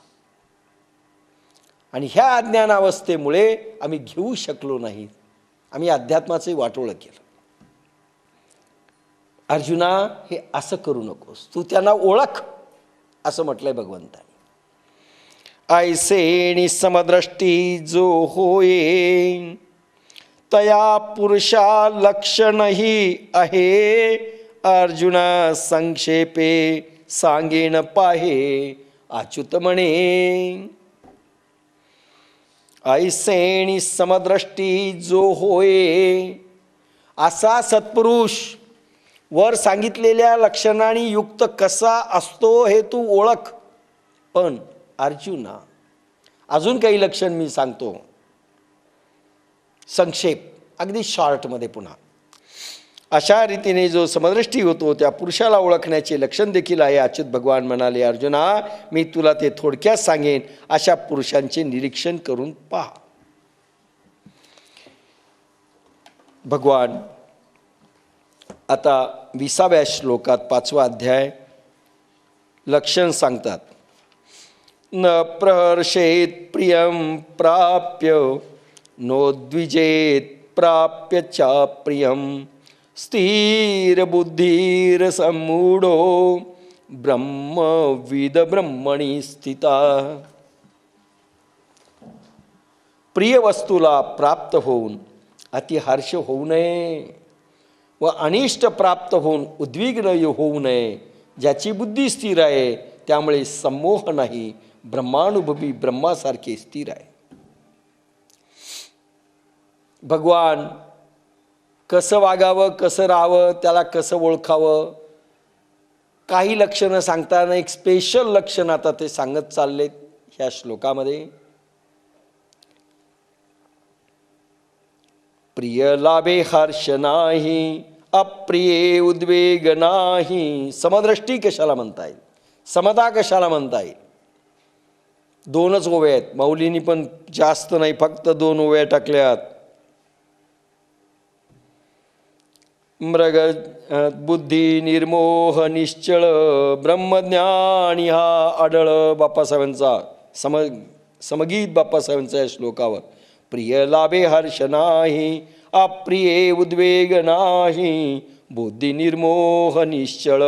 आणि ह्या अज्ञानावस्थेमुळे आम्ही घेऊ शकलो नाही. आम्ही अध्यात्माचे वाटोळं केलं. अर्जुना, हे असं करू नकोस, तू त्यांना ओळख असं म्हटलंय भगवंताने. ऐसेणी समदृष्टी जो होये तया पुरुषा लक्षणही आहे. अर्जुना संक्षेपे सांगेन पाहे अच्युत म्हणे. ऐसेणी समदृष्टी जो होये, असा सत्पुरुष वर सांगितलेल्या लक्षणांनी युक्त कसा असतो हे तू ओळख. पण अर्जुना, अजून काही लक्षण मी सांगतो, संक्षेप, अगदी शॉर्टमध्ये. पुन्हा अशा रीतीने जो समदृष्टी होतो त्या पुरुषाला ओळखण्याचे लक्षण देखील आहे. अच्युत भगवान म्हणाले, अर्जुना, मी तुला ते थोडक्यात सांगेन. अशा पुरुषांचे निरीक्षण करून पहा. भगवान आता 20व्या श्लोकात 5वा अध्याय लक्षण सांगतात. न प्रहर्षेत प्रियं प्राप्य नोद्विजेत प्राप्य च प्रियं स्थिर बुद्धीर सम्मूढो ब्रह्मविद ब्रह्मणी स्थिता. प्रिय वस्तूला प्राप्त होऊन अतिहर्ष होऊ नये व अनिष्ट प्राप्त होऊन उद्विग्न होऊ नये. ज्याची बुद्धी स्थिर आहे त्यामुळे संमोह नाही, ब्रह्मानुभवी ब्रह्मासारखे स्थिर आहे. भगवान कसं वागावं, कसं राहावं, त्याला कसं ओळखावं, काही लक्षणं सांगताना एक स्पेशल लक्षण आता ते सांगत चाललेत ह्या श्लोकामध्ये. प्रिय लाभे हर्ष नाही, अप्रिये उद्वेग नाही. समदृष्टी कशाला म्हणता येईल, समता कशाला म्हणता येईल. 2च ओव्या आहेत. माऊलींनी पण जास्त नाही, फक्त 2 ओव्या टाकल्यात. मृग बुद्धी निर्मोह निश्चळ ब्रह्मज्ञानी हा आढळ. बाप्पासाहेबांचा समगीत बाप्पासाहेबांचा या श्लोकावर. प्रिय लाभे हर्ष नाही, अप्रिये उद्वेग नाही, बुद्धी निर्मोह निश्चळ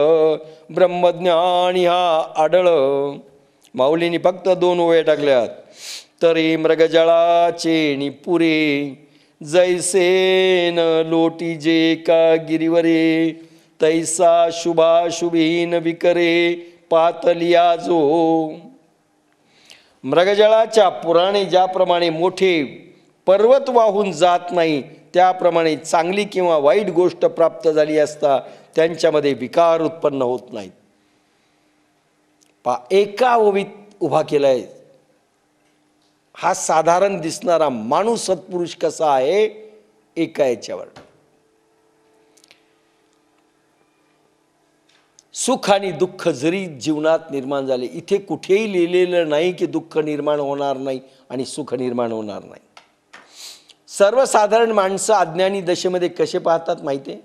ब्रह्मज्ञानी हा आढळ. माऊलींनी फक्त 2 ओव्या टाकल्यात. तरी मृगजळाचे निपुरे जैसे न लोटी जे का गिरीवरे, तैसा शुभाशुभीन विकरे पातलिया जो. मृगजळाच्या पुराणे ज्याप्रमाणे मोठे पर्वत वाहून जात नाही, त्याप्रमाणे चांगली किंवा वाईट गोष्ट प्राप्त झाली असता त्यांच्यामध्ये विकार उत्पन्न होत नाहीत. एका ओवीत उभा केलाय. हा साधारण दिसणारा माणूस सत्पुरुष कसा आहे, एका याच्यावर. सुख आणि दुःख जरी जीवनात निर्माण झाले, इथे कुठेही लिहिलेलं नाही की दुःख निर्माण होणार नाही आणि सुख निर्माण होणार नाही. सर्वसाधारण माणसं अज्ञानी दशेमध्ये कसे पाहतात माहिती आहे.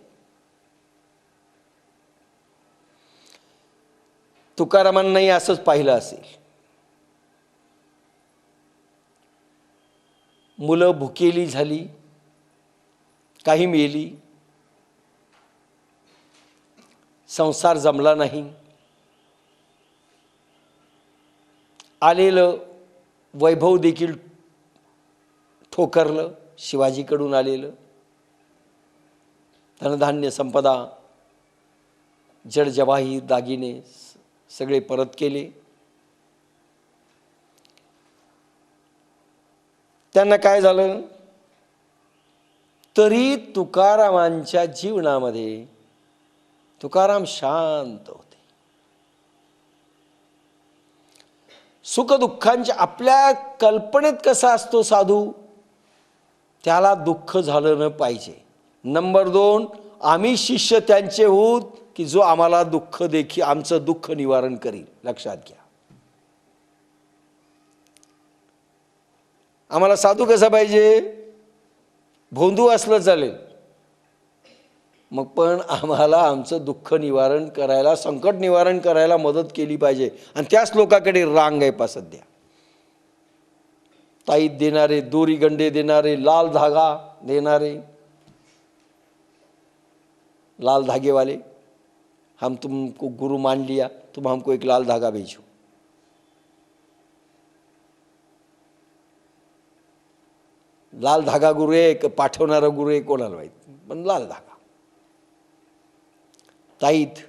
तुकारामांनाही असंच पाहिलं असेल. मुलं भुकेली झाली, काही मेली, संसार जमला नाही, आलेलं वैभव देखील ठोकरलं. शिवाजीकडून आलेलं धनधान्य संपदा, जड जवाही दागिने सगळे परत केले. त्यांना काय झालं, तरी तुकारामांच्या जीवनामध्ये तुकाराम शांत होते. सुखदुःखांच्या आपल्या कल्पनेत कसा असतो साधू, त्याला दुःख झालं न पाहिजे. नंबर 2, आम्ही शिष्य त्यांचे होत की जो आम्हाला दुःख देखील आमचं दुःख निवारण करील. लक्षात घ्या. आम्हाला साधू कसा पाहिजे, भोंदू असलं चालेल, मग पण आम्हाला आमचं दुःख निवारण करायला, संकट निवारण करायला मदत केली पाहिजे. आणि त्याच लोकांकडे रांग आहे पा सध्या. ताईत देणारे, दोरी गंडे देणारे, लाल धागा देणारे, लाल धागे वाले. हम तुमको गुरु मान लिया, तुम हमको एक लाल धागा भेजो. लाल धागा गुरु आहे, पाठवणारा गुरु आहे कोणाला माहित, पण लाल धागा. ताईत,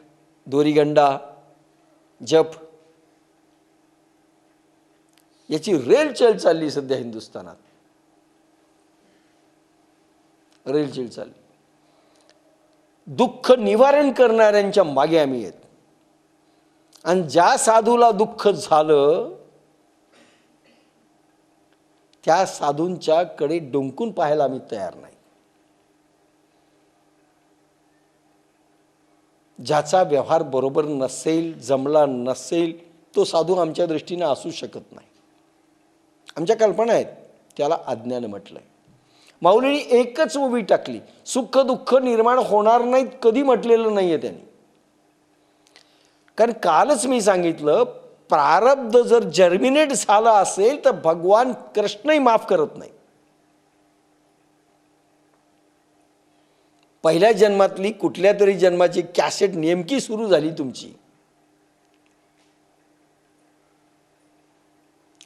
दोरीगंडा, जप, याची रेलचेल चालली सध्या हिंदुस्थानात. रेलचेल चालली. दुःख निवारण करणाऱ्यांच्या मागे आम्ही आहेत. आणि ज्या साधूला दुःख झालं त्या साधूंच्या कडे डोंकून पाहायला आम्ही तयार नाही. ज्याचा व्यवहार बरोबर नसेल, जमला नसेल, तो साधू आमच्या दृष्टीने असू शकत नाही. आमच्या कल्पना आहेत, त्याला अज्ञान म्हटलंय. माऊलींनी एकच उभी टाकली, सुख दुःख निर्माण होणार नाहीत कधी म्हटलेलं नाहीये त्यांनी. कारण कालच मी सांगितलं, प्रारब्ध जर जर्मिनेट झालं असेल तर भगवान कृष्णही माफ करत नाही. पहिल्या जन्मातली कुठल्या तरी जन्माची कॅसेट नेमकी सुरू झाली तुमची,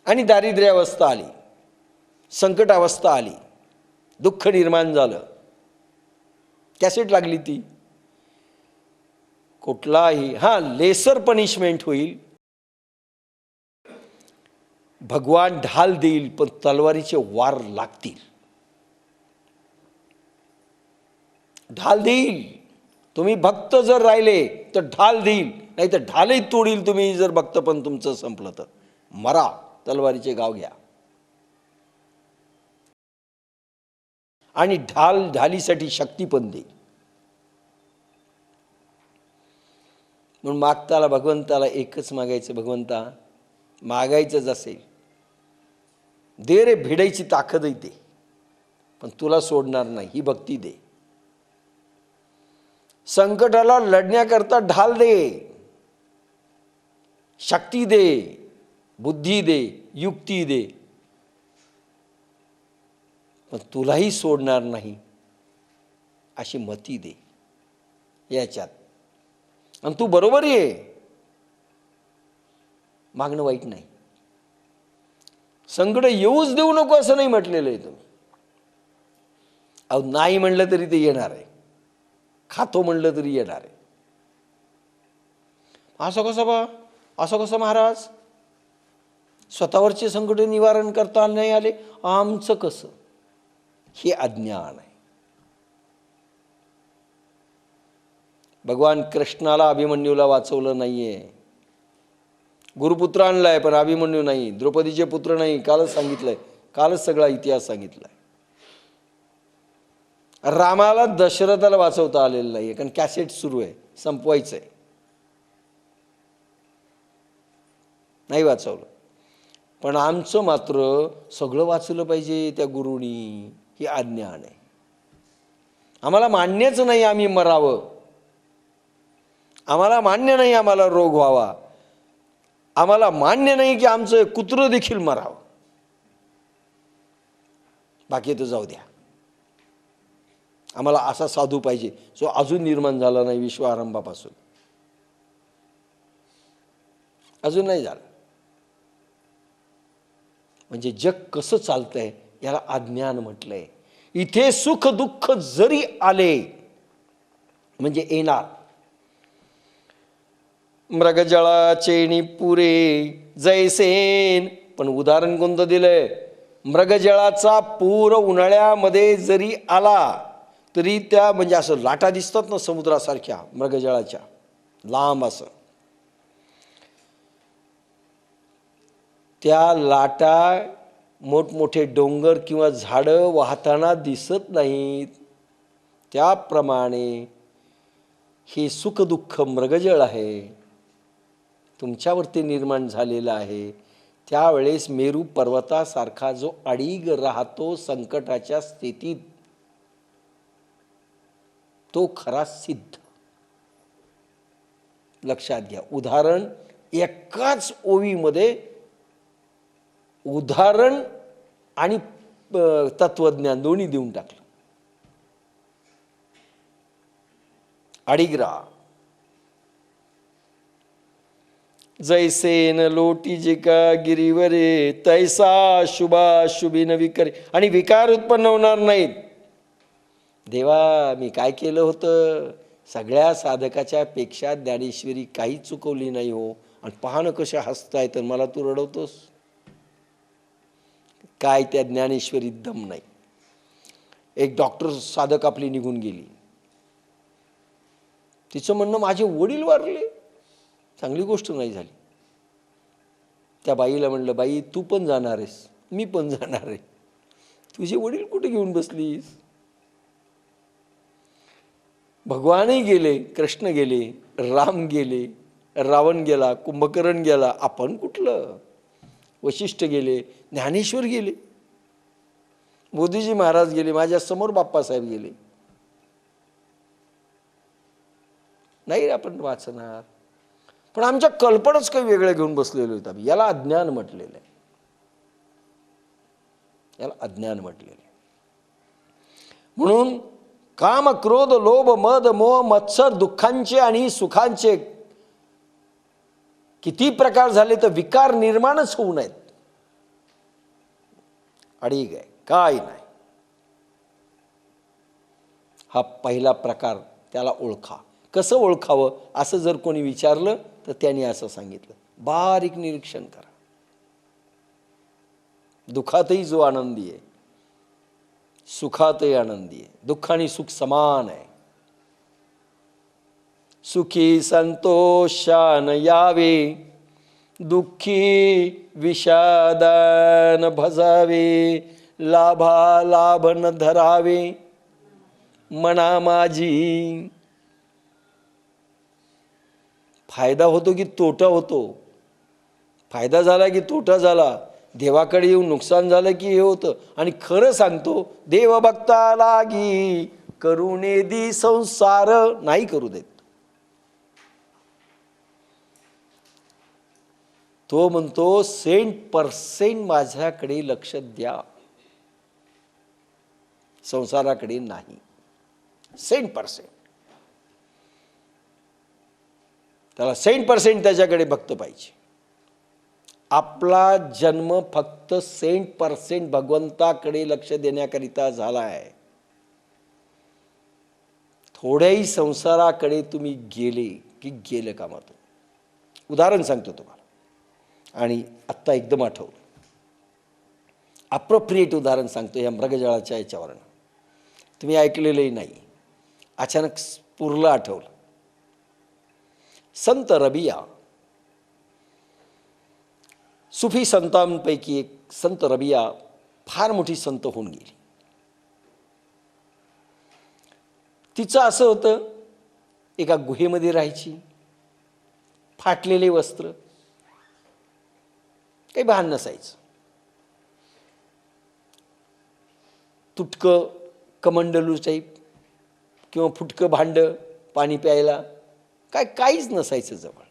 आणि दारिद्र्य अवस्था आली, संकट अवस्था आली, दुःख निर्माण झालं, कॅसेट लागली ती. कुठलाही लेसर पनिशमेंट होईल, भगवान ढाल देईल, पण तलवारीचे वार लागतील. ढाल देईल. तुम्ही भक्त जर राहिले तर ढाल देईल, नाही तर ढालही तोडील. तुम्ही जर भक्त पण तुमचं संपलं तर मरा, तलवारीचे गाव घ्या. आणि ढालीसाठी शक्ती पण दे. म्हणून मागताला भगवंताला एकच मागायचं, भगवंता मागायचंच असेल दे रे, भिडायची ताकदही दे, पण तुला सोडणार नाही ही भक्ती दे. संकटाला लढण्याकरता ढाल दे, शक्ती दे, बुद्धी दे, युक्ती दे, पण तुलाही सोडणार नाही अशी मती दे याच्यात. आणि तू बरोबर ये, मागणं वाईट नाही. संकट येऊच देऊ नको असं नाही म्हटलेलं आहे तुम्ही. अहो नाही म्हणलं तरी ते येणार आहे, खातो म्हणलं तरी येणार आहे. असं कसं बा, असं कसं महाराज, स्वतःवरचे संकट निवारण करता नाही आले, आमचं कसं? हे अज्ञान आहे. भगवान कृष्णाला अभिमन्यूला वाचवलं नाहीये, गुरुपुत्र आणलाय पण अभिमन्यू नाही, द्रौपदीचे पुत्र नाही. कालच सांगितलंय, कालच सगळा इतिहास सांगितलाय. रामाला दशरथाला वाचवता आलेलं नाहीये, कारण कॅसेट सुरू आहे, संपवायचंय, नाही वाचवलं. पण आमचं मात्र सगळं वाचलं पाहिजे त्या गुरुनी. ही अज्ञान आहे. आम्हाला मान्यच नाही आम्ही मरावं, आम्हाला मान्य नाही आम्हाला रोग व्हावा, आम्हाला मान्य नाही की आमचं कुत्रं देखील मरावं. बाकी तर जाऊ द्या, आम्हाला असा साधू पाहिजे जो अजून निर्माण झाला नाही विश्वारंभापासून, अजून नाही झालं. म्हणजे जग कसं चालतंय याला अज्ञान म्हटलंय. इथे सुख दुःख जरी आले म्हणजे येणार. मृगजळाचे पुरे जैसेन, पण उदाहरण कोणतं दिलंय? मृगजळाचा पूर उन्हाळ्यामध्ये जरी आला तरी त्या म्हणजे असं लाटा दिसतात ना समुद्रासारख्या मृगजळाच्या, लांब असं. त्या लाटा मोठमोठे डोंगर किंवा झाडं वाहताना दिसत नाहीत, त्याप्रमाणे हे सुखदुःख मृगजळ आहे, तुमच्यावरती निर्माण झालेला आहे. त्यावेळेस मेरू पर्वतासारखा जो अडीग राहतो संकटाच्या स्थितीत, तो खरा सिद्ध. लक्षात घ्या. उदाहरण एकाच ओवीमध्ये उदाहरण आणि तत्वज्ञान दोन्ही देऊन टाकलं. अडिग्रा जैसे न लोटी जिका गिरीवरे तैसा शुभा शुभी न विकरे. आणि विकार उत्पन्न होणार नाहीत. देवा मी काय केलं होतं, सगळ्या साधकाच्या पेक्षा ज्ञानेश्वरी काहीच चुकवली नाही हो, आणि पाहणं कशा हसताय तर मला तू रडवतोस. काय त्या ज्ञानेश्वरीत दम नाही. एक डॉक्टर साधक आपली निघून गेली. तिचं म्हणणं माझे वडील वारले, चांगली गोष्ट नाही झाली. त्या बाईला म्हणलं, बाई तू पण जाणार आहेस, मी पण जाणार आहे. तुझे वडील कुठे घेऊन बसलीस? भगवानही गेले, कृष्ण गेले, राम गेले, रावण गेला, कुंभकर्ण गेला, आपण कुठलं? वशिष्ठ गेले, ज्ञानेश्वर गेले, मोदीजी महाराज गेले, माझ्या समोर बाप्पासाहेब गेले. नाही आपण वाचणार, पण आमच्या कल्पनाच काही वेगळ्या घेऊन बसलेलो होतो आम्ही. याला अज्ञान म्हटलेलं आहे. याला अज्ञान म्हटलेलं आहे. म्हणून काम, क्रोध, लोभ, मद, मोह, मत्सर, दुःखांचे आणि सुखांचे किती प्रकार झाले तर विकार निर्माणच होऊ नयेत. अडीग आहे, काय नाही. हा पहिला प्रकार, त्याला ओळखा. कसं ओळखावं असं जर कोणी विचारलं तर त्यांनी असं सांगितलं, बारीक निरीक्षण करा. दुःखातही जो आनंदी आहे, सुखातही आनंदी आहे. दुःख आणि सुख समान आहे. सुखी संतोषान यावे, दुःखी विषादान भजावे, लाभा लाभ न धरावे मना माझी. फायदा होतो की तोटा होतो, फायदा झाला की तोटा झाला, देवाकडे येऊन नुकसान झालं की हे होतं. आणि खरं सांगतो, देव भक्ता लागी करुणे दी संसार नाही करू देत. तो म्हणतो 100% माझ्याकडे लक्ष द्या, संसाराकडे नाही. 100% त्याला 100% त्याच्याकडे भक्त पाहिजे. आपला जन्म फक्त 100% भगवंताकडे लक्ष देण्याकरिता झाला आहे. थोड्याही संसाराकडे तुम्ही गेले की गेलं कामातून. उदाहरण सांगतो तुम्हाला, आणि आत्ता एकदम आठवलं, अप्रोप्रिएट उदाहरण सांगतो या मृगजळाच्या याच्यावरनं. तुम्ही ऐकलेलंही नाही, अचानक स्फुरलं, आठवलं. संत रबिया, सुफी संतांपैकी एक संत रबिया फार मोठी संत होऊन गेली. तिचं असं होतं, एका गुहेमध्ये राहायची, फाटलेले वस्त्र, काही भान नसायचं, तुटकं कमंडलू टाईप किंवा फुटकं भांडं पाणी प्यायला, काहीच नसायचं जवळ.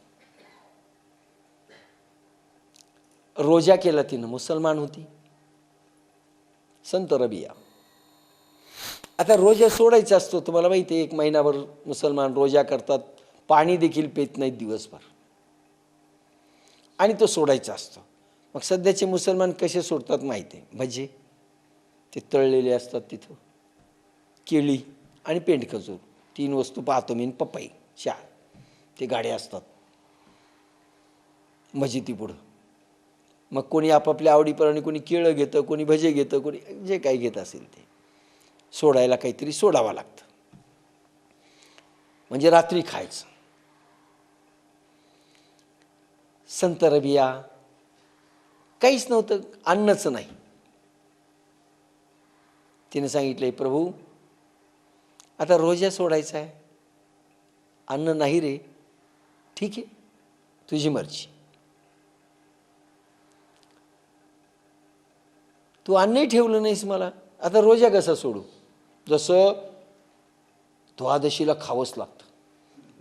रोजा केला तिनं, मुसलमान होती संत रबिया. आता रोजा सोडायचा असतो, तुम्हाला माहिती आहे, 1 महिनाभर मुसलमान रोजा करतात, पाणी देखील पित नाहीत दिवसभर, आणि तो सोडायचा असतो. मग सध्याचे मुसलमान कसे सोडतात माहिती आहे, भजे ते तळलेले असतात तिथं, केळी आणि पेंडखजूर, 3 वस्तू पाहतो मी, पपई, चहा, ते गाड्या असतात मस्जिदी पुढं. मग कोणी आपापल्या आवडीप्रमाणे, कोणी केळं घेतं, कोणी भजे घेतं, कोणी जे काही घेत असेल ते. सोडायला काहीतरी सोडावं लागतं, म्हणजे रात्री खायचं. संत रबिया काहीच नव्हतं, अन्नच नाही. तिने सांगितले, प्रभू आता रोजा सोडायचा आहे, अन्न नाही रे, ठीक आहे, तुझी मर्जी. तू अन्नही ठेवलं नाहीस मला, आता रोजा कसा सोडू? जसं द्वादशीला खावंच लागतं.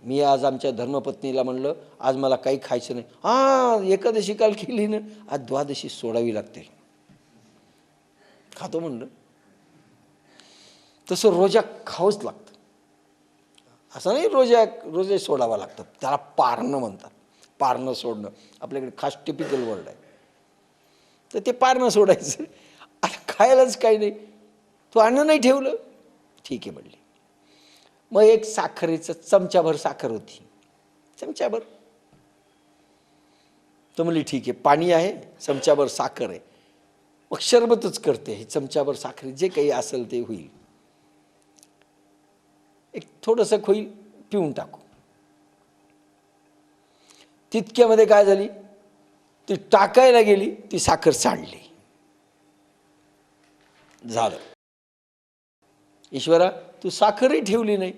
मी आज आमच्या धर्मपत्नीला म्हणलं, आज मला काही खायचं नाही. हां, एकादशी काल केली ना, आज द्वादशी सोडावी लागते. खातो म्हणलं. तसं रोजा खावंच लागतं. असं नाही रोजे सोडावा लागतं, त्याला पारणं म्हणतात. पारणं सोडणं आपल्याकडे खास टिपिकल वर्ड आहे. तर ते पारणं सोडायचं. आता खायलाच काही नाही, तू अन्न नाही ठेवलं, ठीक आहे म्हणली. मग एक साखरेचं चमच्याभर साखर होती, चमच्याभर. तर म्हणली ठीक आहे, पाणी आहे, चमच्याभर साखर आहे, मग शरबतच करते. हे चमच्याभर साखर जे काही असेल ते होईल, एक थोडंसं होईल, पिऊन टाकू. तितक्यामध्ये काय झाली, ती टाकायला गेली, ती साखर सांडली. झालं. ईश्वरा, तू साखरही ठेवली नाही,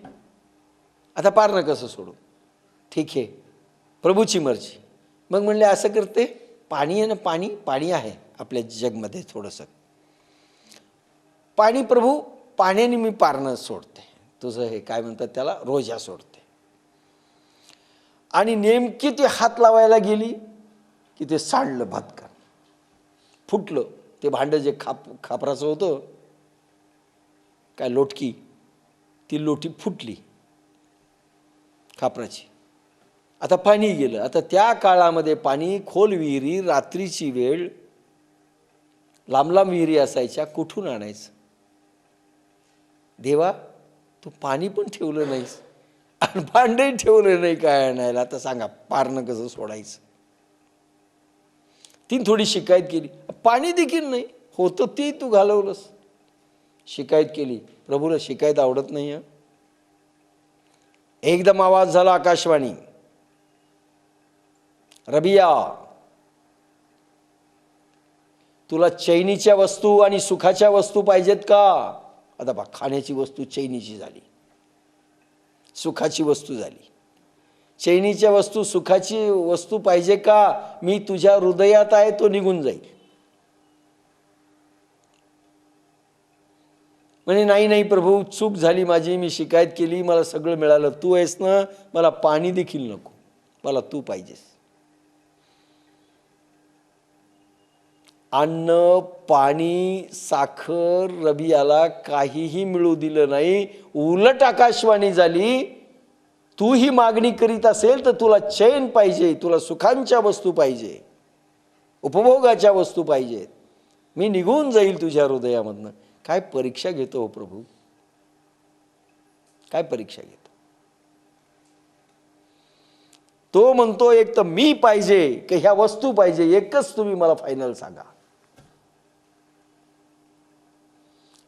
आता पारणं कसं सोडू? ठीक आहे, प्रभूची मर्जी. मग म्हणले असं करते, पाणी आहे ना, पाणी आहे आपल्या जगमध्ये थोडंसं पाणी. प्रभू, पाण्याने मी पारणं सोडते, तुझं हे काय म्हणतात त्याला, रोजा सोडते. आणि नेमकी ती हात लावायला गेली की ते सांडलं भातकर, फुटलं. ते भांडं जे खापराचं होतं, काय लोटकी, ती लोटी फुटली खापराची. आता पाणी गेलं. आता त्या काळामध्ये पाणी, खोल विहिरी, रात्रीची वेळ, लांब लांब विहिरी असायच्या, कुठून आणायचं? देवा, तू पाणी पण ठेवलं नाहीस आणि भांडही ठेवलं नाही काय आणायला. आता सांगा, पारणं कसं सोडायचं? तीन थोडी शिकायत केली, पाणी देखील नाही होतं, ते तू घालवलंस. शिकायत केली, प्रभूला शिकायत आवडत नाही. एकदम आवाज झाला आकाशवाणी, रबिया, तुला चैनीच्या वस्तू आणि सुखाच्या वस्तू पाहिजेत का? आता बा, खाण्याची वस्तू चैनीची झाली, सुखाची वस्तू झाली. चैनीच्या वस्तू, सुखाची वस्तू पाहिजे का? मी तुझ्या हृदयात आहे, तो निघून जाईल. म्हणे नाही नाही प्रभू, चूक झाली माझी, मी शिकायत केली, मला सगळं मिळालं, तू आहेस ना, मला पाणी देखील नको, मला तू पाहिजेस. अन्न, पाणी, साखर रबियाला काहीही मिळू दिलं नाही. उलट आकाशवाणी झाली, तू ही मागणी करीत असेल तर तुला चैन पाहिजे, तुला सुखांच्या वस्तू पाहिजे, उपभोगाच्या वस्तू पाहिजेत, मी निघून जाईल तुझ्या हृदयामधनं. काय परीक्षा घेतो हो प्रभू, काय परीक्षा घेतो? तो म्हणतो एक तर मी पाहिजे की ह्या वस्तू पाहिजे, एकच तुम्ही मला फायनल सांगा.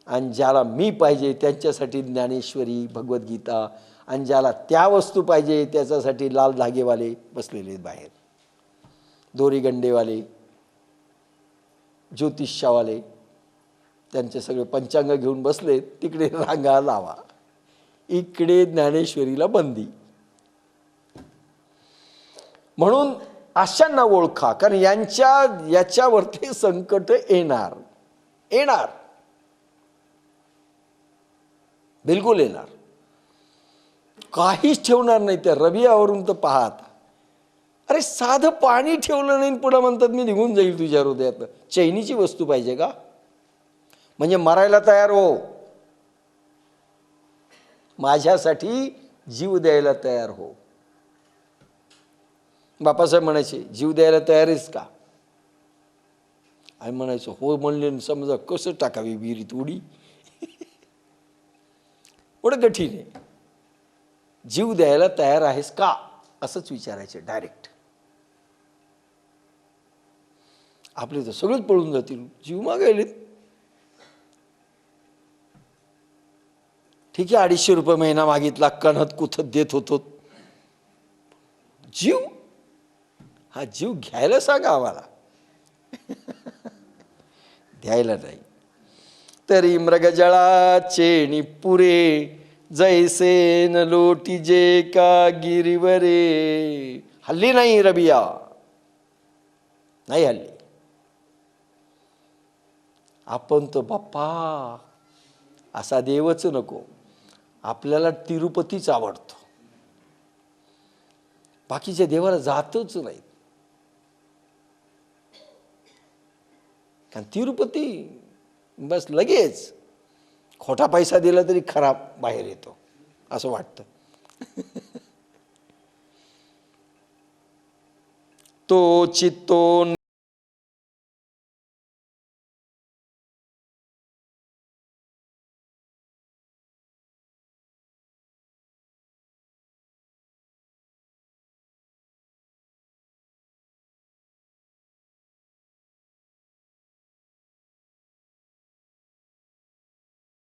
आणि ज्याला मी पाहिजे त्यांच्यासाठी ज्ञानेश्वरी, भगवद्गीता, आणि ज्याला त्या वस्तू पाहिजे त्याच्यासाठी लाल धागेवाले बसलेले आहेत बाहेर, दोरीगंडेवाले, ज्योतिषावाले, त्यांचे सगळे पंचांग घेऊन बसले. तिकडे रांगा लावा, इकडे ज्ञानेश्वरीला बंदी. म्हणून अशांना ओळखा, कारण याच्यावरती संकट येणार, बिलकुल येणार. काहीच ठेवणार नाही. त्या रबियावरून तर पाहत, अरे साधं पाणी ठेवलं नाही, पुढे म्हणतात मी निघून जाईल तुझ्या हृदयात. चैनीची वस्तू पाहिजे का? म्हणजे मरायला तयार हो, माझ्यासाठी जीव द्यायला तयार हो. बापासाहेब म्हणायचे, जीव द्यायला तयार आहेस का? आणि म्हणायचं हो म्हणले, समजा कसं टाकावी विहिरीत उडी, एवढं कठीण आहे. जीव द्यायला तयार आहेस का, असंच विचारायचे डायरेक्ट. आपले तर सगळेच पळून जातील, जीव मागायले. ठीक आहे, 250 रुपये महिना मागितला, कणत कुथत देत होतो. जीव, हा जीव घ्यायला सांगा आम्हाला. द्यायला नाही. तरी मृगजळाचे निपुरे जैसे न लोटीजे का गिरीवरे. हल्ली नाही रबिया, नाही हल्ली. आपण तर बाप्पा असा देवच नको, आपल्याला तिरुपतीच आवडतो, बाकीच्या देवाला जातच नाही. कारण तिरुपती बस लगेच खोटा पैसा दिला तरी खराब बाहेर येतो असं वाटतं. तो चित्तो